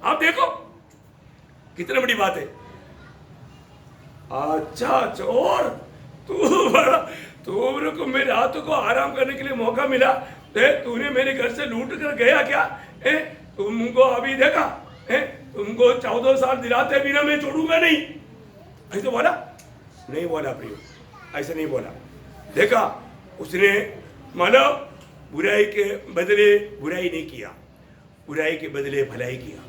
आप देखो कितनी बड़ी बात है। अच्छा चोर, तुमने को मेरे हाथों को आराम करने के लिए मौका मिला, तूने मेरे घर से लूट कर गया क्या, तुमको अभी देखा, तुमको 14 साल दिलाते बिना मैं छोड़ूंगा नहीं, ऐसे बोला नहीं बोला प्रियो, ऐसे नहीं बोला। देखा उसने मतलब बुराई के बदले बुराई नहीं किया, बुराई के बदले भलाई किया।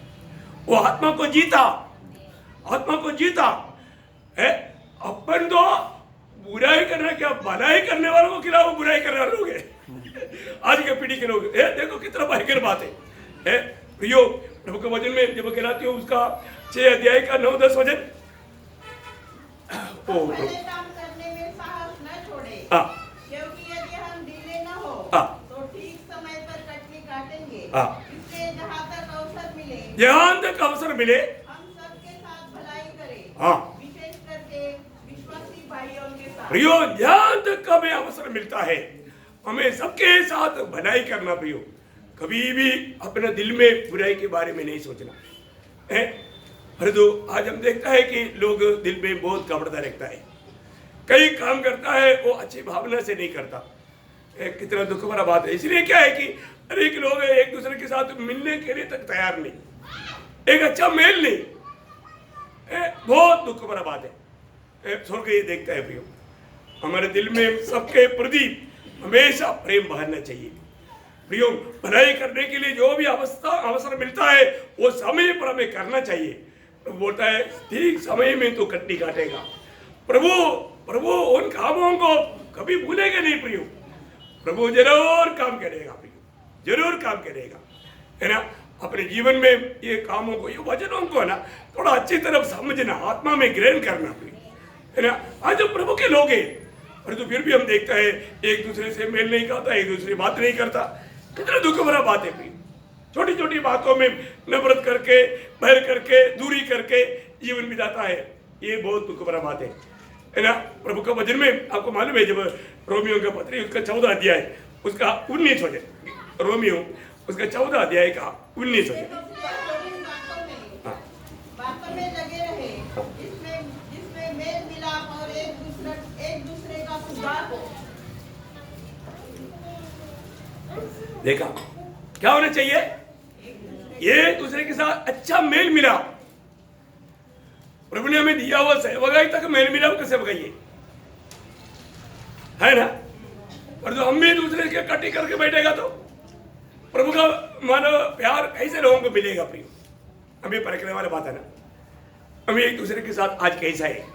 वो आत्मा को जीता, आत्मा को जीता है। अपन तो बुराई करना क्या, भलाई करने वालों के खिलाफ बुराई करने वाले लोग हैं आज के पीढ़ी के लोग। देखो कितना भयंकर बात है। प्रियो प्रभु के वचन में जब कहलाती हो उसका 6 अध्याय का 9-10 वचन, भले काम करने में साहस न छोड़े, क्योंकि यदि हम ढीले न हो तो ठीक समय पर कटनी काटेंगे। इसलिए जहाँ तक अवसर मिले, जहाँ तक अवसर मिले हम सबके साथ भलाई करें, विशेष करके विश्वासी भाइयों के साथ। प्रियो जहाँ तक हमें अवसर मिलता है हमें सबके साथ भलाई करना। प्रियो कभी भी अपने दिल में बुराई के बारे में नहीं सोचना है। परंतु आज हम देखता है कि लोग दिल में बहुत कपड़ता रखता है, कई काम करता है वो अच्छी भावना से नहीं करता। कितना दुख भरा बात है। इसलिए क्या है कि अनेक लोग एक दूसरे के साथ मिलने के लिए तक तैयार नहीं, एक अच्छा मेल नहीं, बहुत दुख भरा बात है। स्वर्ग ये देखता है प्रियो, हमारे दिल में सबके प्रति हमेशा प्रेम बहना चाहिए। प्रियो भलाई करने के लिए जो भी अवसर मिलता है वो समय पर हमें करना चाहिए। प्रभु बोलता है ठीक समय में तो कटनी काटेगा। प्रभु उन कामों को कभी भूलेगा नहीं प्रियो, प्रभु जरूर काम करेगा प्रियो, जरूर काम करेगा, है ना। अपने जीवन में ये कामों को, ये वचनों को ना थोड़ा अच्छी तरफ समझना, आत्मा में ग्रहण करना प्रियो, है ना। आज हम प्रभु के लोग हैं, परंतु फिर भी हम देखता है एक दूसरे से मेल नहीं करता, एक दूसरे बात नहीं करता। कितना दुख भरा बात है प्रियो। छोटी छोटी बातों में नफरत करके, बैर करके, दूरी करके जीवन बिताता है, ये बहुत दुख भरा बात है ना। प्रभु का वचन में आपको मालूम है, जब रोमियो का पत्री उसका 14 अध्याय उसका 19 वचन, रोमियो उसका 14 अध्याय का 19 वचन, बातों में लगे रहे, जिसमें मेल मिलाप और एक दूसरे का सुधार हो। देखा क्या होना चाहिए, ये दूसरे के साथ अच्छा मेल मिलाप। प्रभु ने हमें दिया हुआ सेवकाई तक मेल मिलाप कैसे बगाइए, है ना। और जो हम भी दूसरे के कटी करके बैठेगा तो प्रभु का मानो प्यार कैसे लोगों को मिलेगा प्रियो, हमें परखने वाला बात है ना, हमें एक दूसरे के साथ आज कैसा है?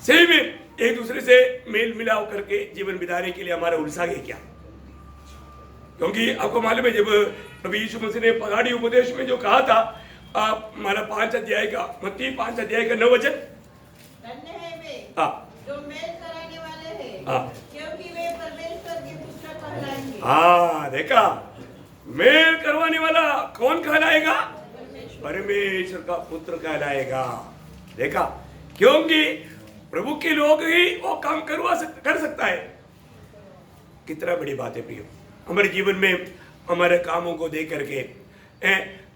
सही में एक दूसरे से मेल मिलाव करके जीवन बिताने के लिए हमारा उत्साह है क्या? क्योंकि आपको मालूम है, जब प्रभु यीशु मसीह ने पहाड़ी उपदेश में जो कहा था, आप हमारा 5 अध्याय का, मत्ती 5 अध्याय का 9 वचन, धन्य है वे हाँ जो मेल कराने वाले हैं, हाँ क्योंकि वे परमेश्वर के पुत्र कहलाएंगे। हाँ, देखा, मेल करवाने वाला कौन कहलाएगा? परमेश्वर का पुत्र कहलाएगा। देखा, क्योंकि प्रभु के लोग ही वो काम कर सकता है। कितना बड़ी बात है प्रियो, हमारे जीवन में हमारे कामों को देख करके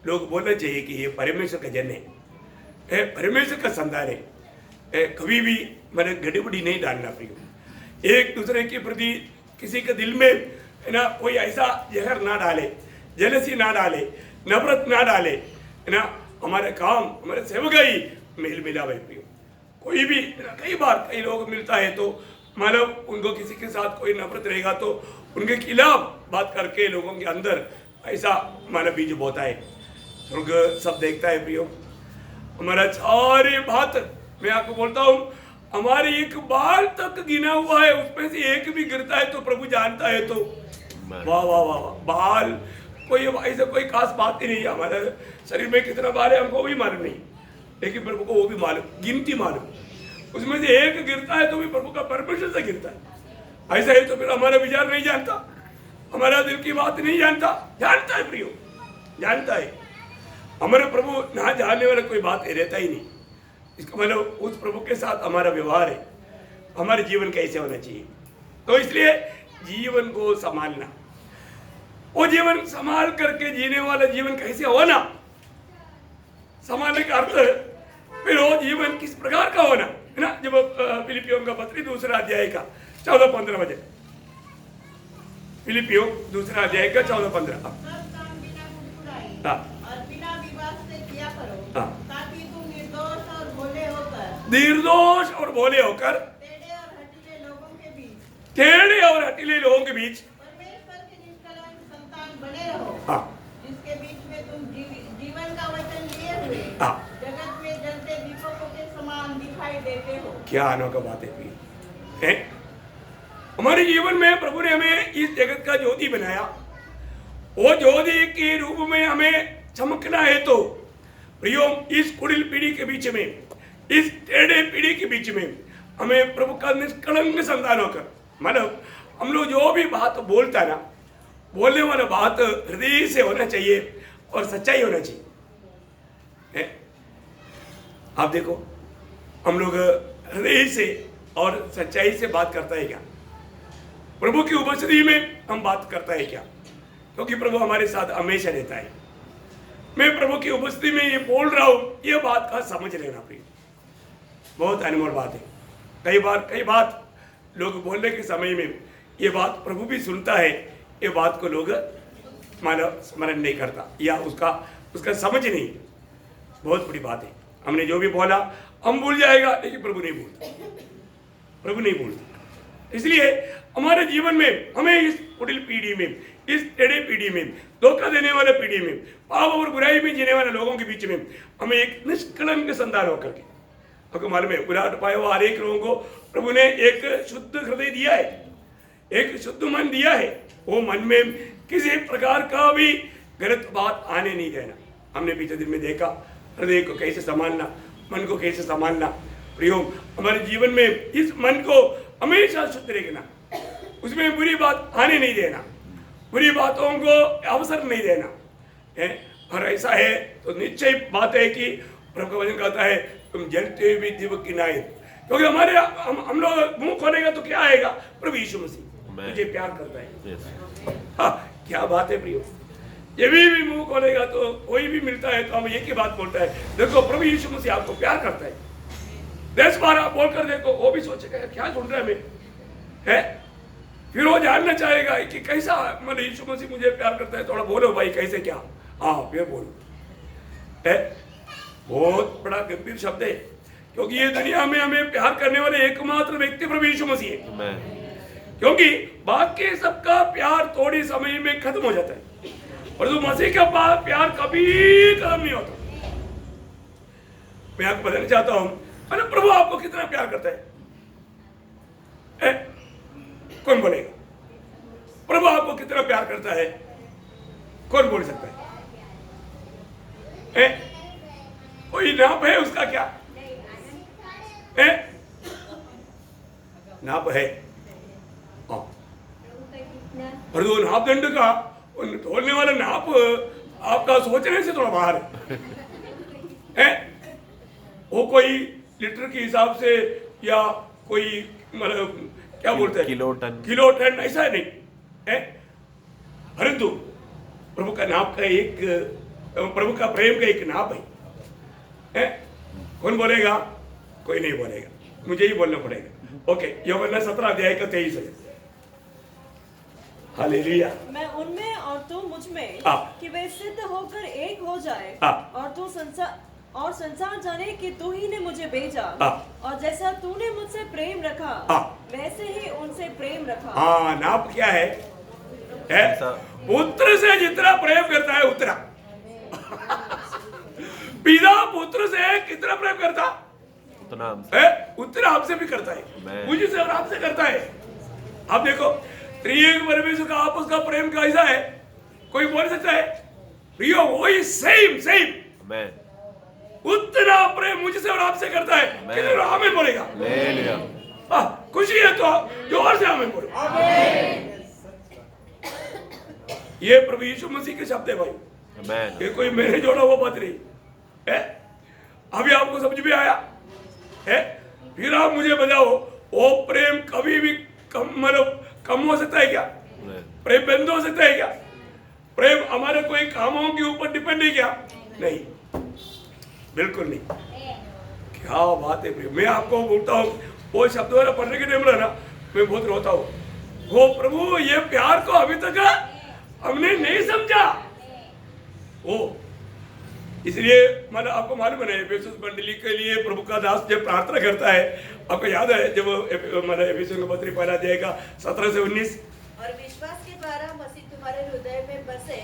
लोग बोलना चाहिए कि ये परमेश्वर का जन है, परमेश्वर का संतान है। कभी भी मैंने गड़बड़ी नहीं डालना प्रियो। एक दूसरे के प्रति किसी के दिल में है ना कोई ऐसा जहर ना डाले, जेलसी ना डाले, नफरत ना डाले, है ना। हमारे काम, हमारे सेवकाई मेल मिलावे प्रियो। कोई भी कई बार कई लोग मिलता है तो मानव उनको किसी के साथ कोई नफरत रहेगा तो उनके खिलाफ बात करके लोगों के अंदर ऐसा मानव बीज बोता है। स्वर्ग सब देखता है प्रियो। हमारा सारे बात, मैं आपको बोलता हूँ, हमारे एक बाल तक गिना हुआ है, उसमें से एक भी गिरता है तो प्रभु जानता है। तो वाह वाह वाह वाह, बाल कोई ऐसा कोई खास बात ही नहीं है। हमारे शरीर में कितना बाल है हमको भी मालूम नहीं, लेकिन प्रभु को वो भी मालूम, गिनती मालूम। उसमें से एक गिरता है तो भी प्रभु का परमेश्वर से गिरता है। ऐसा है तो फिर हमारा विचार नहीं जानता, हमारा दिल की बात नहीं जानता। जानता है प्रियो, जानता है। हमारे प्रभु ना जानने वाला कोई बात रहता ही नहीं। इसका मतलब उस प्रभु के साथ हमारा व्यवहार है, हमारे जीवन कैसे होना चाहिए। तो इसलिए जीवन को संभालना, वो जीवन संभाल करके जीने वाला जीवन कैसे होना, संभालने का अर्थ फिर वो जीवन किस प्रकार का होना है ना। जब फिलिपियों का पत्री 2 अध्याय का 14-15 वचन, फिलिपियों 2 अध्याय का 14-15। सब काम बिना कुड़कुड़ाई हाँ। और बिना विवाद से किया करो, हाँ। ताकि तुम निर्दोष और भोले होकर टेढ़े और हठीले लोगों के बीच परमेश्वर के निष्कलंक संतान बने रहो, हाँ। जिसके बीच में तुम जीवन का वचन लिए हुए हाँ। जगत में जलते दीपकों के समान दिखाई देते हो। क्या अनोखा बात है। हमारे जीवन में प्रभु ने हमें इस जगत का ज्योति बनाया। वो ज्योति के रूप में हमें चमकना है। तो प्रियो, इस कुड़िल पीढ़ी के बीच में, इस टेढ़े पीढ़ी के बीच में हमें प्रभु का निष्कलंक संतान होकर, मतलब हम लोग जो भी बात बोलता है ना, बोलने वाला बात हृदय से होना चाहिए और सच्चाई होना चाहिए। आप देखो, हम लोग हृदय से और सच्चाई से बात करता है क्या? प्रभु की उपस्थिति में हम बात करता है क्या? क्योंकि प्रभु हमारे साथ हमेशा रहता है। मैं प्रभु की उपस्थिति में ये बोल रहा हूं, ये बात का समझ लेना प्रिय, बहुत अनमोल बात है। कई बात लोग बोलने के समय में ये बात प्रभु भी सुनता है, ये बात को लोग मानव स्मरण नहीं करता या उसका समझ नहीं। बहुत बड़ी बात है। हमने जो भी बोला हम भूल जाएगा, लेकिन प्रभु नहीं भूलता। इसलिए हमारे जीवन में हमें इस कुटिल पीढ़ी में, इस टेढ़े पीढ़ी में, धोखा देने वाले पीढ़ी में, पाप और बुराई में जीने वाले लोगों के बीच में हमें एक निष्कलंक संतान होकर के, आपको मालूम है, विराट पाए हुआ हर एक लोगों को प्रभु ने एक शुद्ध हृदय दिया है, एक शुद्ध मन दिया है। वो मन में किसी प्रकार का भी गलत बात आने नहीं देना। हमने पिछले दिन में देखा हृदय को कैसे संभालना, मन को कैसे संभालना। प्रियो, हमारे जीवन में इस मन को हमेशा शुद्ध रखना, उसमें बुरी बात आने नहीं देना, बुरी बातों को अवसर नहीं देना है। और ऐसा है तो निश्चय बात है कि प्रभु का वचन कहता है, तुम जलते हुए दीपक की नाई। क्योंकि हमारे हम लोग मुंह खोलेगा तो क्या आएगा? प्रभु यीशु मसीह मुझे प्यार करता है। हाँ, क्या बात है प्रियो। ये भी मुंह खोलेगा तो कोई भी मिलता है तो हम एक ही बात बोलता है, देखो प्रभु यीशु मसीह आपको प्यार करता है। 10 बार आप बोलकर देखो, वो भी सोचेगा क्या सुन रहा है मैं, है? फिर वो जानना चाहेगा कि कैसा मतलब यीशु मसीह मुझे प्यार करता है। थोड़ा बोलो भाई कैसे क्या, हाँ फिर बोलो। है बहुत बड़ा गंभीर शब्द है, क्योंकि ये दुनिया में हमें प्यार करने वाले एकमात्र व्यक्ति प्रभु यीशु मसीह है। क्योंकि बाकी सबका प्यार थोड़ी समय में खत्म हो जाता है। परंतु मसीह का प्यार कभी खत्म नहीं होता। मैं आपको बताना चाहता हूं, मतलब प्रभु आपको कितना प्यार करता है, कौन बोलेगा? प्रभु आपको कितना प्यार करता है, कौन बोल सकता है? कोई नाप है उसका क्या है? नाप है, पर वो नाप दंड का तोलने वाला नाप आपका सोचने से थोड़ा बाहर है। वो कोई लीटर के हिसाब से या कोई मतलब क्या बोलते हैं, किलो टन ऐसा नहीं है। परंतु प्रभु का नाप का एक, प्रभु का प्रेम का एक नाप है। कौन बोलेगा? कोई नहीं बोलेगा, मुझे ही बोलना पड़ेगा। ओके, यूहन्ना 17 अध्याय का 23 है। हालेलुया। मैं उनमें और तू मुझ में, कि वे सिद्ध होकर एक हो जाए, और संसार जाने कि तू ही ने मुझे भेजा, और जैसा तूने मुझसे प्रेम रखा वैसे ही उनसे प्रेम रखा। हाँ, नाप क्या है? पुत्र से जितना प्रेम करता है उतना पिता पुत्र से कितना प्रेम करता उतना हमसे भी करता है, मुझे से और आपसे करता है। आप देखो त्रिएक परमेश्वर का आपस का प्रेम कैसा है, कोई बोल सकता है? प्रियो वही सेम उतना प्रेम मुझसे और आपसे करता है। कितना हमें बोलेगा? खुशी है तो जोर से हमें बोलो। ये प्रभु यीशु मसीह के शब्द है भाई, ये कोई मैंने जोड़ा हुआ बात नहीं है। अभी आपको समझ में आया है? फिर आप मुझे बताओ, वो प्रेम कभी भी कम हो सकता है क्या? प्रेम बंद हो सकता है क्या? प्रेम हमारे कोई कामों के ऊपर डिपेंड है क्या? नहीं, बिल्कुल नहीं। क्या बात है प्रेम। मैं आपको बोलता हूँ, वो शब्द वाला पढ़ने के टाइम ना मैं बहुत रोता हूँ। वो प्रभु ये प्यार को अभी तक हमने नहीं समझा। वो इसलिए मतलब आपको मालूम है एफेसुस मंडली के लिए प्रभु का दास जब प्रार्थना करता है, आपको याद है जब मतलब एफेसुस का पत्री पहला अध्याय का 17 से 19, और विश्वास के द्वारा मसीह तुम्हारे हृदय में बसे,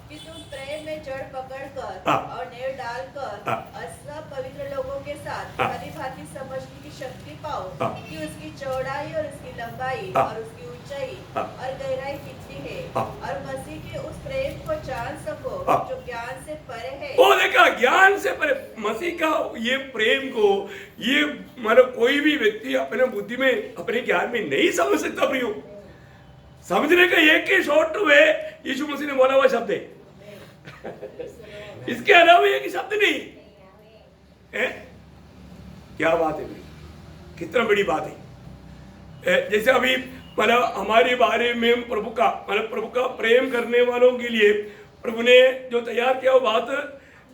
कि तुम प्रेम में जड़ पकड़कर और नेव डालकर सब पवित्र लोगों के साथ भली भांति समझने की शक्ति पाओ, कि उसकी चौड़ाई और उसकी लंबाई और उसकी ऊंचाई और गहराई कितनी है, और मसीह के उस प्रेम को जान सको जो ज्ञान से परे है। वो देखा, ज्ञान से परे मसीह का ये प्रेम को ये मतलब कोई भी व्यक्ति अपने बुद्धि में अपने ज्ञान में नहीं समझ सकता। प्रियो, समझने का एक ही शॉर्ट वे यीशु मसीह ने बोला हुआ शब्द है, इसके अलावा एक ही शब्द नहीं है। क्या बात है, कितना बड़ी बात है। जैसे अभी मतलब हमारे बारे में प्रभु का प्रेम करने वालों के लिए प्रभु ने जो तैयार किया वो बात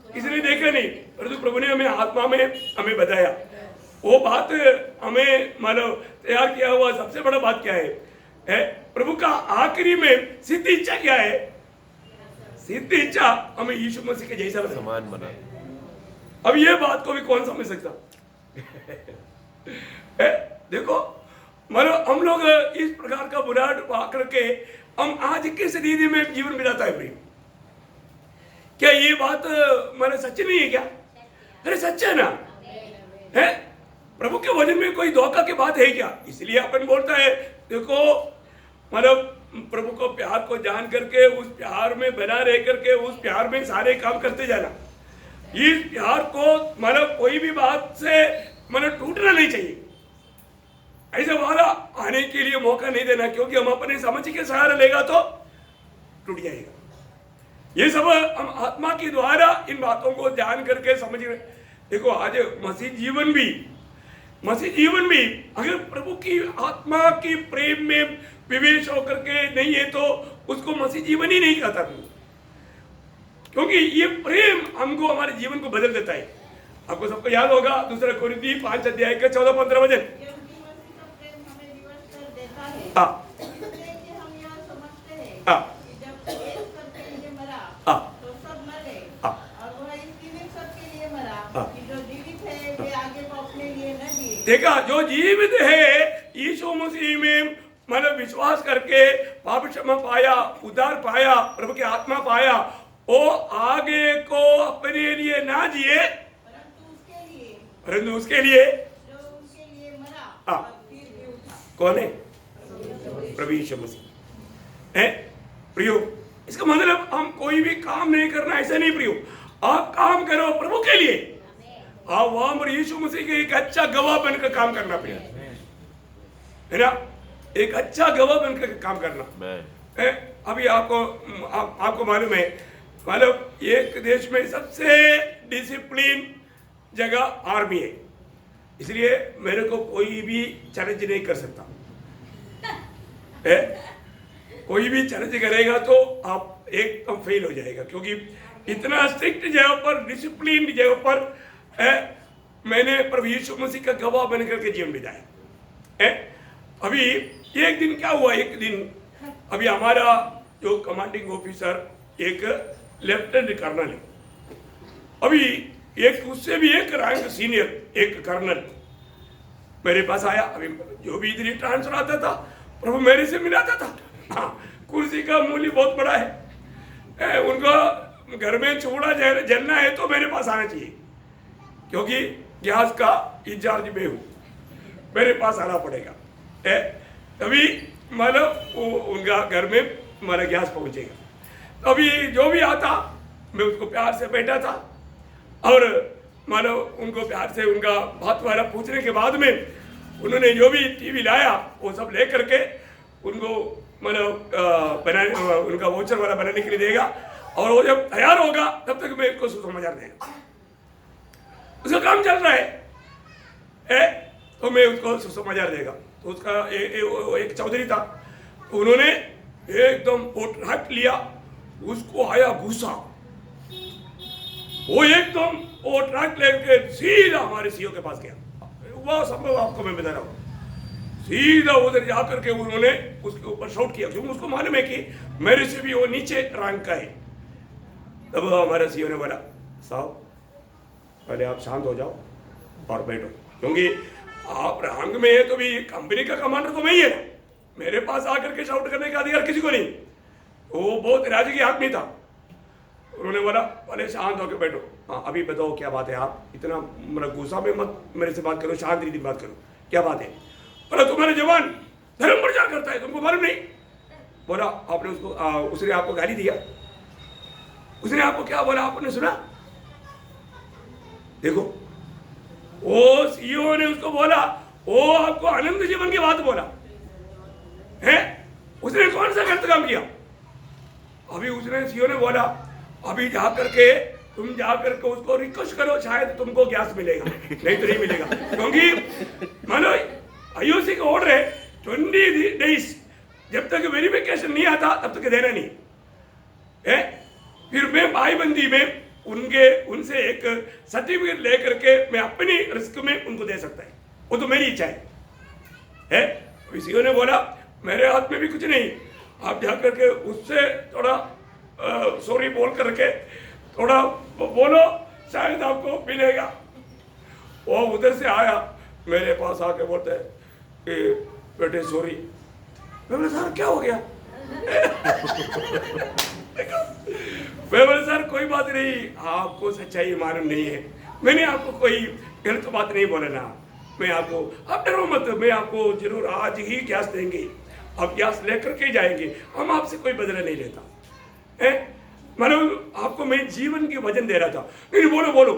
किसी ने देखा नहीं, परंतु प्रभु ने हमें आत्मा में हमें बताया। वो बात हमें मतलब तैयार किया हुआ सबसे बड़ा बात क्या है? प्रभु का आखिरी में सिद्ध इच्छा क्या है? सिद्ध इच्छा हमें यीशु मसीह के जैसा समान बना। अब ये बात को भी कौन समझ सकता? देखो मतलब हम लोग इस प्रकार का बुलाहट पाकर के हम आज की स्थिति में जीवन बिताता है। प्रेम क्या ये बात मतलब सच्ची नहीं है क्या? अरे सच्चा है ना, है? प्रभु के वचन में कोई धोखा की बात है क्या? इसलिए अपन बोलता है देखो मतलब प्रभु को प्यार को जान करके उस प्यार में बना रह करके उस प्यार में सारे काम करते जाना। इस प्यार को मतलब कोई भी बात से मतलब टूटना नहीं चाहिए। ऐसा वाला आने के लिए मौका नहीं देना, क्योंकि हम अपने समझ के सहारा लेगा तो टूट जाएगा। ये सब हम आत्मा के द्वारा इन बातों को जान करके समझ रहे। देखो आज मसीह जीवन भी अगर प्रभु की आत्मा के प्रेम में विवेश होकर के नहीं है तो उसको मसीह जीवन ही नहीं कहता, क्योंकि ये प्रेम हमको हमारे जीवन को बदल देता है। आपको सबको याद होगा 2 कोरिन्थी 5 अध्याय के 14-15 वचन। देखा, जो जीवित है यीशु मसीह में मतलब विश्वास करके पाप क्षमा पाया, उद्धार पाया, प्रभु की आत्मा पाया, वो आगे को अपने लिए ना जिए परंतु उसके लिए जो उनके लिए मरा और फिर भी उठा। कौन है? प्रभु यीशु मसीह है। प्रियो, इसका मतलब हम कोई भी काम नहीं करना ऐसा नहीं प्रियो, आप काम करो प्रभु के लिए, आप वहां पर यीशु मसीह के एक अच्छा गवाह बनकर काम करना प्रियो, है ना, एक अच्छा गवाह बनकर काम करना है। अभी आपको मालूम है, मतलब एक देश में सबसे डिसिप्लिन जगह आर्मी है, इसलिए मेरे को कोई भी चैलेंज नहीं कर सकता है। कोई भी चैलेंज करेगा तो आप एकदम फेल हो जाएगा, क्योंकि इतना स्ट्रिक्ट जगह पर, डिसिप्लिन जगह पर मैंने प्रभु यीशु मसीह का गवाह बनकर के जीवन बिताया है। अभी एक दिन क्या हुआ, एक दिन अभी हमारा जो कमांडिंग ऑफिसर एक लेफ्टिनेंट कर्नल है, अभी एक उससे भी एक रैंक सीनियर एक कर्नल मेरे पास आया। अभी जो भी इधर ट्रांसफर आता था प्रभु मेरे से मिलाता था। हाँ, कुर्सी का मूल्य बहुत बड़ा है, उनका घर में चूड़ा जलना है तो मेरे पास आना चाहिए, क्योंकि गैस का इंचार्ज मैं हूँ, मेरे पास आना पड़ेगा तभी मतलब उनका घर में हमारा गैस पहुँचेगा। अभी जो भी आता मैं उसको प्यार से बैठा था और मतलब उनको प्यार से उनका बात वाला पूछने के बाद में उन्होंने जो भी टीवी लाया वो सब ले करके उनको मतलब बनाने, उनका वोचर वाला बनाने के लिए देगा, और वो जब तैयार होगा तब तक मैं उसको सुसमाचार देगा। उसका काम चल रहा है तो मैं उसको सुसमाचार देगा। तो उसका एक चौधरी था, तो उन्होंने एकदम पोट लिया, उसको आया गुस्सा, वो एकदम वो ट्रक लेके सीधा हमारे सीओ के पास गया। वह संभव आपको मैं बता रहा हूँ, सीधा उधर जाकर के उन्होंने उसके ऊपर शॉट किया, क्योंकि उसको मालूम है कि मेरे से भी वो नीचे रैंक का है। तब हमारा सीओ ने बोला, साहब पहले आप शांत हो जाओ और बैठो, क्योंकि आप रैंक में है तो भी कंपनी का कमांडर तो मैं ही है ना, मेरे पास आकर के शाउट करने का अधिकार किसी को नहीं। वो बहुत राज्य की आदमी था। उन्होंने बोला पहले शांत होकर बैठो, हाँ अभी बताओ क्या बात है, आप इतना मतलब गुस्सा में मत मेरे से बात करो, शांत रीति बात करो, क्या बात है। बोला तुम्हारा जवान धर्म प्रचार करता है, तुमको मालूम नहीं। बोला आपने उसको उसने आपको गाली दिया, उसने आपको क्या बोला आपने सुना? देखो वो सीईओ ने उसको बोला, वो आपको आनंद जीवन की बात बोला है, उसने कौन सा गलत काम किया? अभी उसने सीईओ ने बोला अभी जाकर के तुम जाकर के उसको रिक्वेस्ट करो, शायद तुमको गैस मिलेगा, नहीं तो नहीं मिलेगा, क्योंकि मानो आईओसी का ऑर्डर है 20 डेज, जब तक वेरिफिकेशन नहीं आता तब तक देना नहीं है। फिर मैं भाईबंदी में उनसे एक सर्टिफिकेट लेकर के मैं अपनी रिस्क में उनको दे सकता है, वो तो मेरी इच्छा है। सीईओ ने बोला मेरे हाथ में भी कुछ नहीं, आप जाकर के उससे थोड़ा सॉरी बोल करके थोड़ा बोलो, शायद आपको मिलेगा। वो उधर से आया मेरे पास आके बोलते हैं कि बेटे सॉरी। मैं बोला सर क्या हो गया? मैं बोला सर कोई बात नहीं, आपको सच्चाई मालूम नहीं है, मैंने आपको कोई गलत बात नहीं बोला ना, मैं आपको, आप डरो मत, मैं आपको जरूर आज ही गैस देंगे, आप गैस लेकर के जाएंगे, हम आपसे कोई बदला नहीं लेता है। मतलब आपको मैं जीवन के वजन दे रहा था। नहीं बोलो बोलो,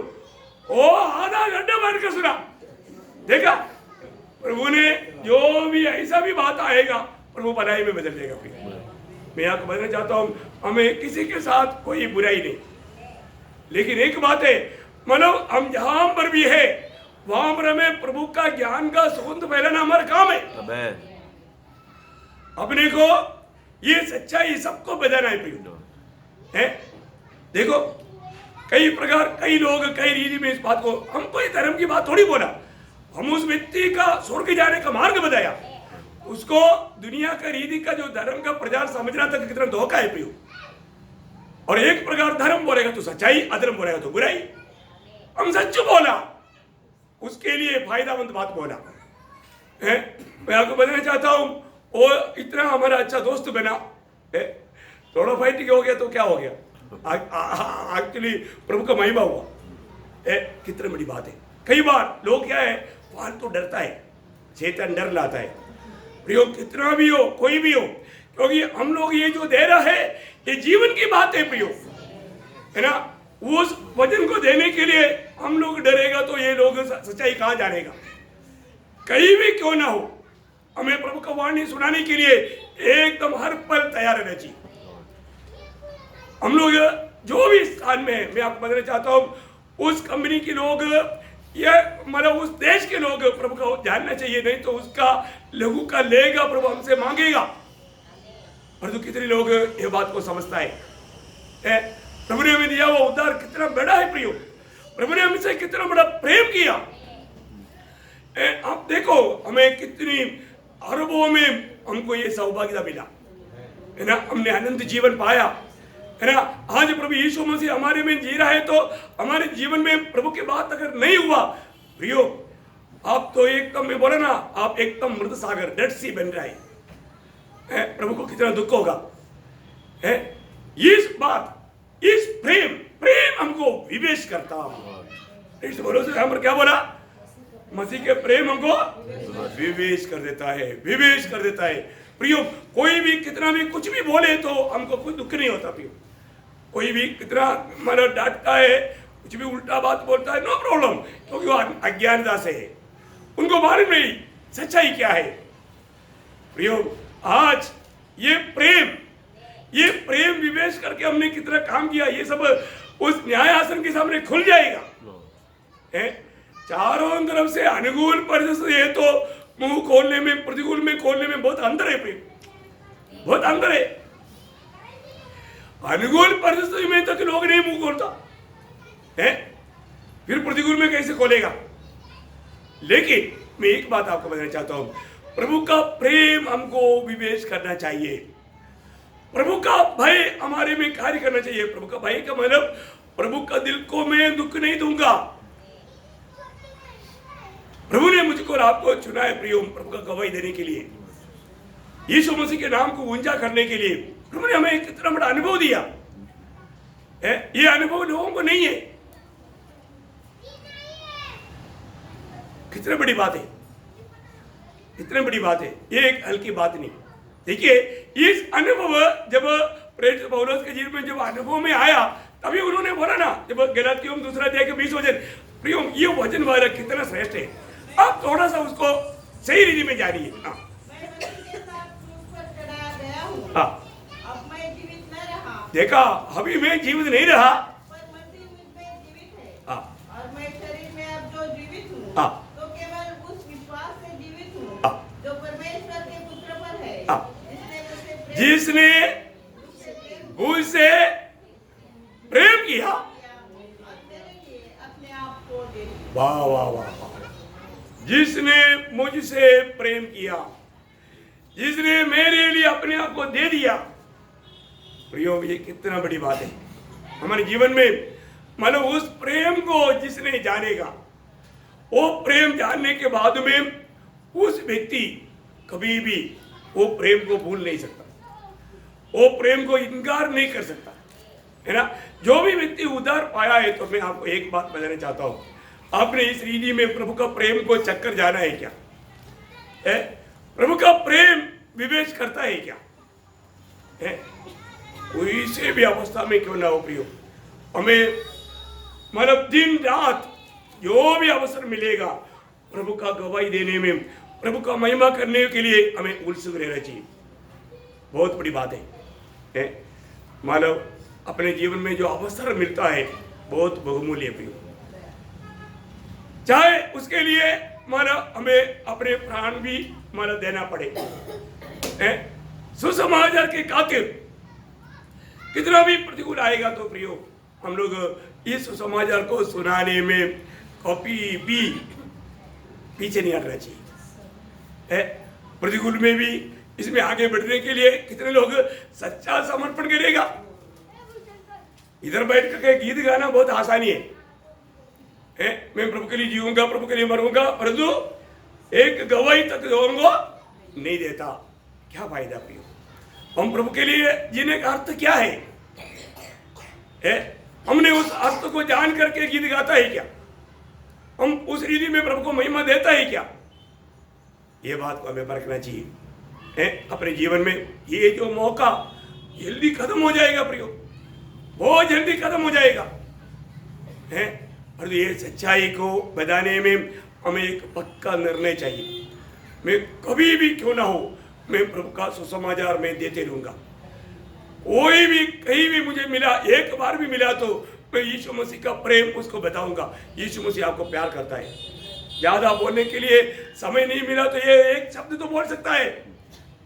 ओ आधा घंटा बैठ कर सुना, देखा प्रभु ने जो भी ऐसा भी बात आएगा प्रभु भलाई में बदल देगा। मैं आपको बताना चाहता हूँ, हमें किसी के साथ कोई बुराई नहीं, लेकिन एक बात है, मतलब हम जहां पर भी है वहां पर हमें प्रभु का ज्ञान का सुगंध फैलाना हमारा काम है। अपने को ये सच्चाई सबको बताना है प्रियो है। देखो कई प्रकार कई लोग कई रीति में इस बात को, हम कोई धर्म की बात थोड़ी बोला, हम उस व्यक्ति का स्वर्ग जाने का मार्ग बताया, उसको दुनिया का रीति का जो धर्म का प्रचार समझना तक कितना धोखा है प्रियो। और एक प्रकार धर्म बोलेगा तो सच्चाई, अधर्म बोलेगा तो बुराई। हम सच बोला उसके लिए फायदामंद बात बोला है। मैं आपको बताना चाहता हूं, वो इतना हमारा अच्छा दोस्त बना, थोड़ा फाइटिंग हो गया तो क्या हो गया, एक्चुअली प्रभु का महिमा हुआ। कितनी बड़ी बात है। कई बार लोग क्या है, फालतू डरता है, शैतान डर लाता है। प्रियो कितना भी हो, कोई भी हो, क्योंकि हम लोग ये जो दे रहा है ये जीवन की बात है प्रियो, है ना। उस वचन को देने के लिए हम लोग डरेगा तो ये लोग सच्चाई कहाँ जानेगा। कहीं भी क्यों ना हो, हमें प्रभु का वाणी सुनाने के लिए एकदम हर पल तैयार रहना चाहिए। हम लोग जो भी स्थान में है, मैं आपको बताना चाहता हूँ, उस कंपनी के लोग या मतलब उस देश के लोग प्रभु को जानना चाहिए, नहीं तो उसका लघु का लेगा, प्रभु हमसे मांगेगा। परंतु कितने लोग ये बात को समझता है। प्रभु ने हमें दिया हुआ उद्धार कितना बड़ा है प्रियो, प्रभु ने हमसे कितना बड़ा प्रेम किया। आप देखो, हमें कितनी अरबों में हमको ये सौभाग्यता मिला, है ना। हमने अनंत जीवन पाया, है ना। आज प्रभु यीशु मसीह हमारे में जी रहा है, तो हमारे जीवन में प्रभु की बात अगर नहीं हुआ प्रियो, आप तो एकदम, मैं बोला ना, आप एकदम मृत सागर, डेड सी बन रहा है। प्रभु को कितना दुख होगा। इस बात, इस प्रेम हमको विवेश करता। इस भरोसे यहाँ पर क्या बोला, मसीह के प्रेम हमको विवेश कर देता है, विवेश कर देता है। प्रियो कोई भी कितना भी कुछ भी बोले तो हमको कोई दुख नहीं होता प्रियो। कोई भी कितना मतलब डांटता है, कुछ भी उल्टा बात बोलता है, नो प्रॉब्लम, क्योंकि वो अज्ञानता से है, उनको मालूम नहीं सच्चाई क्या है। प्रियो आज ये प्रेम विवेश करके हमने कितना काम किया, ये सब उस न्याय आसन के सामने खुल जाएगा। चारों तरफ से अनुकूल परिस्थिति है तो मुंह खोलने में, प्रतिकूल में खोलने में बहुत अंतर है प्रिय, बहुत अंतर है। अनुकूल परिस्थिति में तक लोग नहीं मुंह खोलता है, फिर प्रतिकूल में कैसे खोलेगा। लेकिन मैं एक बात आपको बताना चाहता हूं, प्रभु का प्रेम हमको विवेश करना चाहिए, प्रभु का भय हमारे में कार्य करना चाहिए। प्रभु का भय का मतलब, प्रभु का दिल को मैं दुख नहीं दूंगा। प्रभु ने मुझको और आपको चुना है प्रियो, प्रभु का गवाही देने के लिए, यीशु मसीह के नाम को ऊंचा करने के लिए। प्रभु ने हमें कितना बड़ा अनुभव दिया है, ये अनुभव लोगों को नहीं है। कितनी बड़ी बात है, कितनी बड़ी बात है, ये एक हल्की बात नहीं। देखिए इस अनुभव जब प्रेरित पौलुस के जीवन में जब अनुभव में आया, तभी उन्होंने बोला ना, जब गलातियों 2:20 वचन, प्रियो ये वचन वाला कितना श्रेष्ठ है। आप थोड़ा सा उसको सही रीति में जानिए। मैं मसीह के साथ क्रूस पर चढ़ाया गया हूँ। अब मैं जीवित न रहा, देखा, अभी मैं जीवित नहीं रहा, पर मसीह मुझ में जीवित है। और मैं शरीर में अब जो जीवित हूँ, तो केवल उस विश्वास से जीवित हूँ जो परमेश्वर के पुत्र पर है, जिसने मुझसे प्रेम किया, अपने आप को दे दिया। वाह वाह वाह, जिसने मुझसे प्रेम किया, जिसने मेरे लिए अपने आप को दे दिया। प्रियो ये कितना बड़ी बात है हमारे जीवन में। मतलब उस प्रेम को जिसने जानेगा, वो प्रेम जानने के बाद में उस व्यक्ति कभी भी वो प्रेम को भूल नहीं सकता, वो प्रेम को इनकार नहीं कर सकता, है ना। जो भी व्यक्ति उद्धार पाया है, तो मैं आपको एक बात बताना चाहता हूं, आपने इस रीति में प्रभु का प्रेम को चक्कर जाना है क्या? है प्रभु का प्रेम विवेश करता है क्या? है कोई से भी अवस्था में क्यों ना हो प्रियो, हमें मतलब दिन रात जो भी अवसर मिलेगा प्रभु का गवाही देने में, प्रभु का महिमा करने के लिए हमें उत्सुक रहना चाहिए। बहुत बड़ी बात है। मानव अपने जीवन में जो अवसर मिलता है बहुत बहुमूल्य प्रियो, चाहे उसके लिए माना हमें अपने प्राण भी माना देना पड़े। सुसमाचार के खातिर कितना भी प्रतिकूल आएगा तो प्रियो, हम लोग इस सुसमाचार को सुनाने में कभी भी पीछे नहीं हटना चाहिए। प्रतिकूल में भी इसमें आगे बढ़ने के लिए कितने लोग सच्चा समर्पण करेगा। इधर बैठ करके गीत गाना बहुत आसानी है, मैं प्रभु के लिए जीऊंगा, प्रभु के लिए मरूंगा, परंतु एक गवाही तक लोगों को नहीं देता। क्या फायदा प्रियो? हम प्रभु के लिए जीने का अर्थ क्या है? हमने उस अर्थ को जान करके गीत गाता है क्या? हम उस रीति में प्रभु को महिमा देता है क्या? ये बात को हमें परखना चाहिए अपने जीवन में। ये जो मौका जल्दी खत्म हो जाएगा प्रियो, बहुत जल्दी खत्म हो जाएगा और ये सच्चाई को बताने में हमें एक पक्का निर्णय चाहिए। मैं कभी भी क्यों ना हो, मैं प्रभु का सुसमाचार में देते रहूंगा। कोई भी कहीं भी मुझे मिला, एक बार भी मिला तो मैं यीशु मसीह का प्रेम उसको बताऊंगा। यीशु मसीह आपको प्यार करता है। ज्यादा बोलने के लिए समय नहीं मिला तो ये एक शब्द तो बोल सकता है,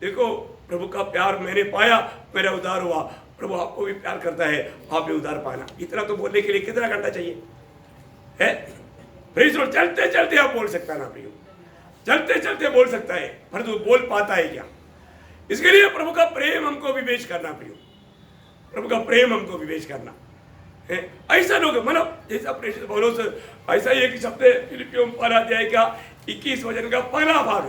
देखो प्रभु का प्यार मैंने पाया, मेरा उद्धार हुआ। प्रभु आपको भी प्यार करता है, आप भी उद्धार पाना। इतना तो बोलने के लिए कितना घंटा चाहिए है? चलते चलते आप बोल सकता है ना प्रियो, चलते चलते बोल सकता है, परंतु बोल पाता है क्या? इसके लिए प्रभु का प्रेम हमको विवेच करना प्रियो, प्रभु का प्रेम हमको विवेच करना है। ऐसा लोग मतलब जैसा प्रेषित पौलुस, ऐसा ही एक शब्द फिलिपियों पहला अध्याय का 21 वचन का पहला भाग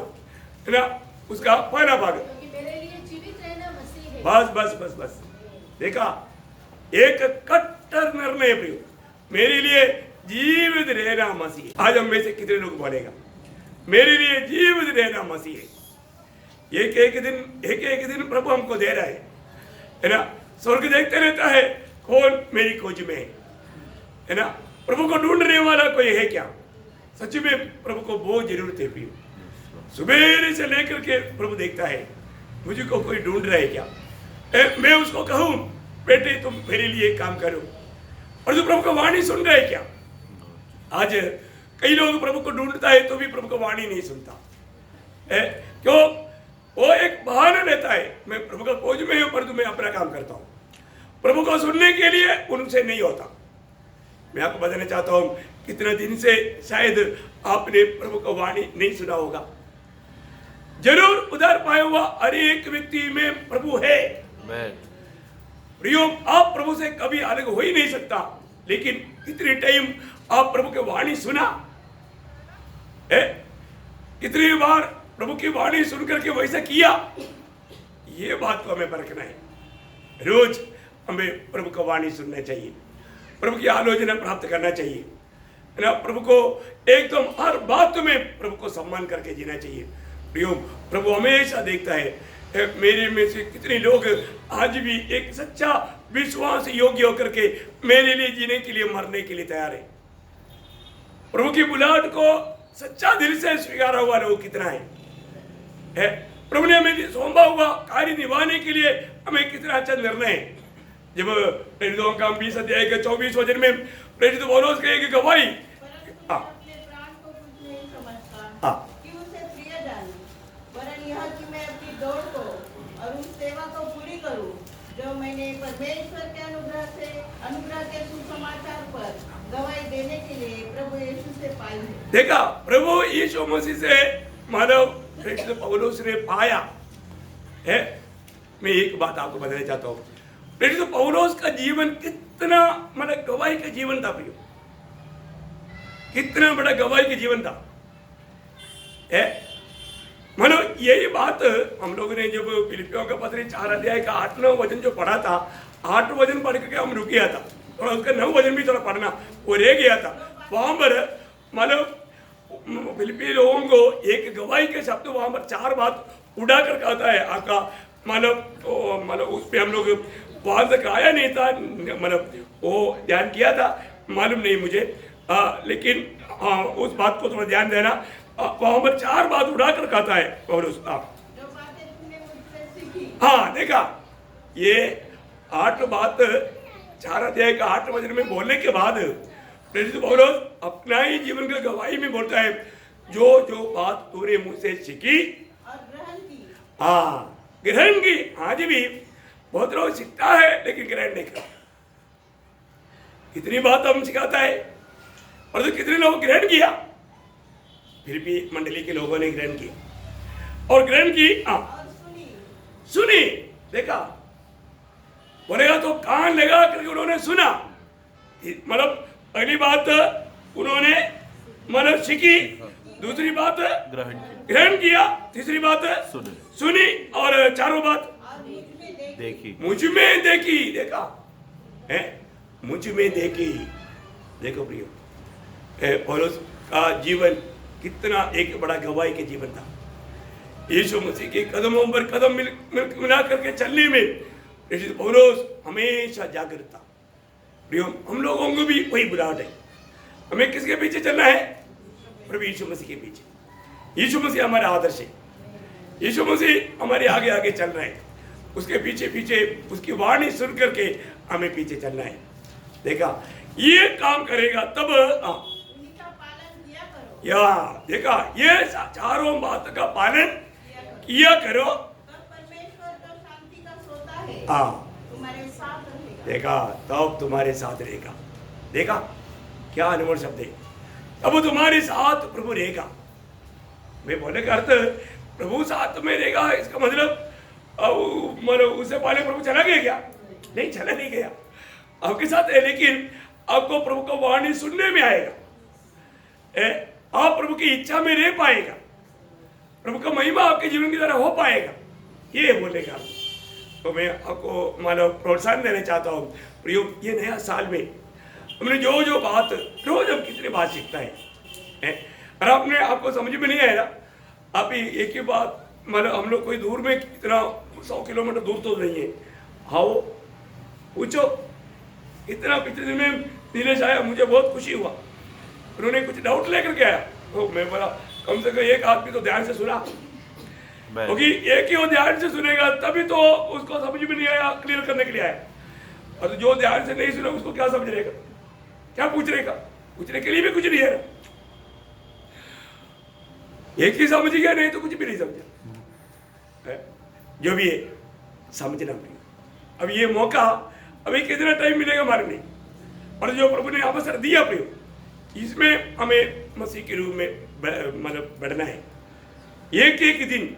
है ना, उसका पहला भाग है। क्योंकि मेरे लिए जीवित रहना मसीह है। बस बस बस बस, देखा, एक कट्टर निर्णय प्रियो, मेरे लिए जीवित रहना मसीह। आज हम में से कितने लोग बोलेगा मेरे लिए जीवित रहना मसीह है? एक दिन प्रभु हमको दे रहा है ना। स्वर्ग देखते रहता है, कौन मेरी खोज में है ना। प्रभु को ढूंढने वाला कोई है क्या? सच में प्रभु को बहुत जरूरत है प्रियो। सुबह से लेकर के प्रभु देखता है मुझको कोई ढूंढ रहा है क्या? मैं उसको कहूं बेटे तुम मेरे लिए काम करो, और तो प्रभु का वाणी सुन रहे क्या? आज कई लोग प्रभु को ढूंढता है तो भी प्रभु का वाणी नहीं सुनता क्यों? वो एक बहाना लेता है, मैं प्रभु का खोज में हूं परंतु मैं अपना काम करता हूं। प्रभु को सुनने के लिए उनसे नहीं होता। मैं आपको बताना चाहता हूं, कितने दिन से शायद आपने प्रभु का वाणी नहीं सुना होगा। जरूर उधार पाया हुआ हर एक व्यक्ति में प्रभु है प्रियो। आप प्रभु से कभी अलग हो ही नहीं सकता, लेकिन कितने टाइम आप प्रभु की वाणी सुना है? कितनी बार प्रभु की वाणी सुनकर के वैसा किया? ये बात को हमें परखना है। रोज हमें प्रभु का वाणी सुनना चाहिए, प्रभु की आलोचना प्राप्त करना चाहिए ना। प्रभु को एकदम हर बात में प्रभु को सम्मान करके जीना चाहिए प्रियो। प्रभु हमेशा देखता है मेरे में से कितने लोग आज भी एक सच्चा विश्वास योग्य होकर के मेरे लिए जीने के लिए, मरने के लिए तैयार है। प्रभु की बुलाहट को सच्चा दिल से स्वीकारा हुआ लोग कितना है? प्रभु ने हमें सौंपा हुआ कार्य निभाने के लिए हमें कितना अच्छा निर्णय है। जब प्रेरितों का 20 अध्याय के 24 वचन में प्रेरित पौलुस के एक गवाही, अपने प्राण को कुछ नहीं समझता कि उसे प्रिय जानूं, वरन यह कि मैं अपनी दौड़ को और उस सेवा को पूरी करूं जो मैंने परमेश्वर के अनुग्रह के सुसमाचार पर गवाही देने के लिए प्रभु यीशु से पाई है। देखा, प्रभु यीशु मसीह से मानव प्रेरित पौलुस ने पाया है। मैं एक बात आपको बताना चाहता हूँ, प्रेरित पौलुस का जीवन कितना मतलब गवाही का जीवन था प्रियो, कितना बड़ा गवाही का जीवन था मानो। यही बात हम लोगों ने जब फिलिपियों का पत्र 4 अध्याय का 8-9 वचन जो पढ़ा था, 8 वचन पढ़ करके हम रुक गया था, थोड़ा उसका 9 वचन भी थोड़ा पढ़ना वो रह गया था। वहां पर मतलब फिलिपी लोगों को एक गवाही के शब्द वहां पर 4 बात उड़ा कर कहता है आका। मतलब उस पर हम लोग वहां तक आया नहीं था, मतलब वो ध्यान किया था, मालूम नहीं मुझे, लेकिन उस बात को थोड़ा ध्यान देना। वहां पर 4 बात उड़ा कर कहता है पौलुस। जो बातें तुमने मुझसे सीखी। हाँ देखा, ये 8 बात 4 अध्याय का 8 वचन में बोलने के बाद प्रेरित पौलुस अपना ही जीवन का गवाही में बोलता है, जो जो बात तूने मुझसे सीखी और ग्रहण की। हाँ ग्रहण की। आज भी बहुत लोग सीखता है लेकिन ग्रहण नहीं करता। कितनी बात हम सिखाता है और तो कितने लोग ग्रहण किया? फिर भी मंडली के लोगों ने ग्रहण किया और ग्रहण की और सुनी। देखा, बोलेगा तो कान लगा करके उन्होंने सुना। मतलब अगली बात उन्होंने मतलब सीखी दूसरी बात ग्रहण किया, तीसरी बात सुने, सुनी, और चारों बात और मुझ में देख देखी। मुझ में देखी। देखा है, मुझ में देखी। देखो प्रियो, पौलुस का जीवन कितना एक बड़ा गवाही के जीवन था। यीशु मसीह के कदमों पर कदम मिला करके चलने में प्रेषित पौलुस हमेशा जागृत था। प्रियो, हम लोगों को भी वही बुलाहट है। हमें किसके पीछे चलना है? प्रभु यीशु मसीह के पीछे। यीशु मसीह हमारा आदर्श है। यीशु मसीह हमारे आगे आगे चल रहे हैं, उसके पीछे पीछे उसकी वाणी सुन करके हमें पीछे चलना है। देखा, ये काम करेगा तब उन्हीं का पालन किया करो, या देखा, ये चारों बात का पालन किया करो, तब परमेश्वर जो शांति का सोता है तुम्हारे साथ रहेगा। देखा, तब तुम्हारे साथ रहेगा। देखा क्या अनमोल शब्द है, तब तुम्हारे साथ प्रभु रहेगा। मैं बोले का अर्थ प्रभु साथ में रहेगा, इसका मतलब उससे पहले प्रभु चला गया क्या? नहीं, चला नहीं गया, आपके साथ है, लेकिन आपको प्रभु का वाणी सुनने में आएगा। आप प्रभु की इच्छा में रह पाएगा, प्रभु का महिमा आपके जीवन की तरह हो पाएगा, ये बोलेगा। तो मैं आपको मानो प्रोत्साहन देना चाहता हूँ प्रियो, ये नया साल में हमने जो जो बात रोज हम कितनी बात सीखता है, और आपने आपको समझ में नहीं आया, आप एक ही बात, मतलब हम लोग कोई दूर में इतना 100 किलोमीटर दूर तो नहीं है, आओ पूछो। इतना पिछले दिन में नीलेश आया, मुझे बहुत खुशी हुआ, उन्होंने कुछ डाउट लेकर के आया, तो मैं बोला कम से कम एक आदमी तो ध्यान से सुना, क्योंकि एक ही वो ध्यान से सुनेगा तभी तो उसको समझ में नहीं आया, क्लियर करने के लिए आया। और जो ध्यान से नहीं सुना उसको क्या समझ रहेगा, क्या पूछ रहेगा? पूछने के लिए भी कुछ नहीं है ना। एक ही समझ गया, नहीं तो कुछ भी नहीं समझा। जो भी है समझना पड़ेगा। अब ये मौका अभी कितना टाइम मिलेगा हमारे लिए, और जो प्रभु ने अवसर दिया प्रयोग, इसमें हमें मसीह के रूप में मतलब बढ़ना है। एक एक दिन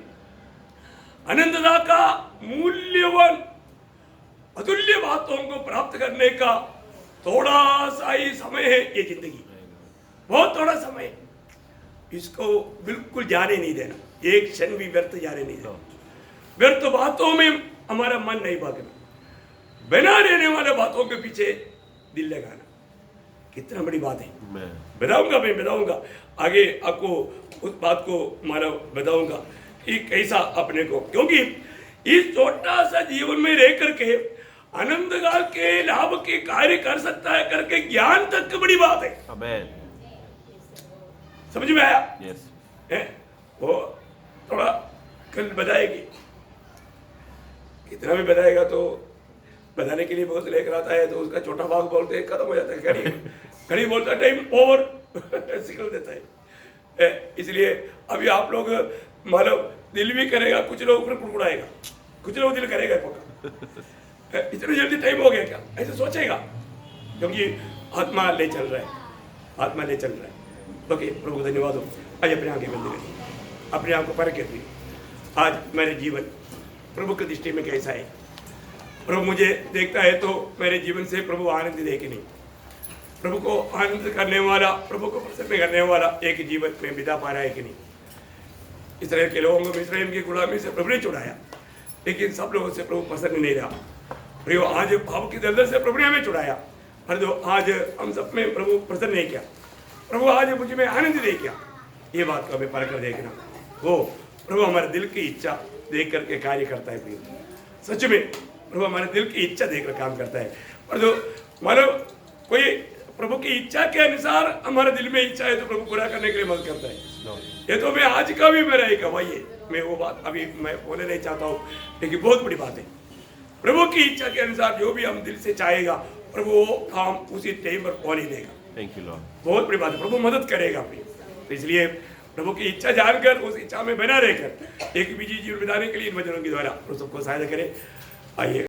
अनंतता का मूल्यवान अतुल्य बातों को प्राप्त करने का थोड़ा सा ही समय है ये जिंदगी, बहुत थोड़ा समय है। इसको बिल्कुल जाने नहीं देना, एक क्षण भी व्यर्थ जाने नहीं देना। व्यर्थ बातों में हमारा मन नहीं भागना, बिना रहने वाले बातों के पीछे दिल लगाना, कितना बड़ी बात है। मैं बताऊंगा आगे आपको उस बात को मानो बताऊंगा कि कैसा अपने को, क्योंकि इस छोटा सा जीवन में रह करके अनंत काल के लाभ के कार्य कर सकता है करके ज्ञान तक की बड़ी बात है। आमेन। समझ में आया? यस। वो थोड़ा कल बताएगी, कितना भी बताएगा तो बताने के लिए बहुत लेकर आता है, तो उसका छोटा भाग बोलते हैं खत्म हो जाता है, घड़ी बोलता टाइम ओवर सिकल देता है। इसलिए अभी आप लोग मतलब दिल भी करेगा, कुछ लोग फिर कुड़कुड़ाएगा, कुछ लोग दिल करेगा पक्का। इतनी जल्दी टाइम हो गया क्या, ऐसे सोचेगा, क्योंकि आत्मा ले चल रहा है, आत्मा ले चल रहा है। ओके, प्रभु धन्यवाद हो। आज अपने आगे बंद करिए, अपने आप को परख करिए, आज मेरे जीवन प्रभु की दृष्टि में कैसा है। प्रभु मुझे देखता है तो मेरे जीवन से प्रभु आनंद दे कि नहीं, प्रभु को आनंद करने वाला, प्रभु को प्रसन्न करने वाला एक जीवन में बिता पा रहा है कि नहीं। इसराइल के लोगों को मिस्रैम की गुलामी से प्रभु ने छुड़ाया, लेकिन सब लोगों से प्रभु पसंद नहीं रहा। प्रभु आज भाव की दलदल से प्रभु ने हमें छुड़ाया, पर जो आज हम सब में प्रभु प्रसन्न नहीं किया, प्रभु आज मुझ में आनंद दे क्या, ये बात को हमें परख कर देखना। वो प्रभु हमारे दिल की इच्छा देख करके कार्य करता है। प्रिय सच में प्रभु हमारे दिल की इच्छा देखकर काम करता है, और जो मतलब कोई प्रभु की इच्छा के अनुसार हमारे दिल में इच्छा है तो प्रभु पूरा करने के लिए मदद करता है। ये तो मैं आज का भी मेरा एक गवाही है, मैं वो बात अभी मैं बोलने नहीं चाहता हूँ, लेकिन बहुत बड़ी बात है। प्रभु की इच्छा के अनुसार जो भी हम दिल से चाहेगा प्रभु वो काम उसी टाइम पर पहुंच देगा। Thank you Lord. बहुत बड़ी बात है, प्रभु मदद करेगा अपनी। तो इसलिए प्रभु की इच्छा जानकर उस इच्छा में बना रहकर एक बीजी जीवन बिताने के लिए इन वचनों के द्वारा सबको सहायता करें। आइए।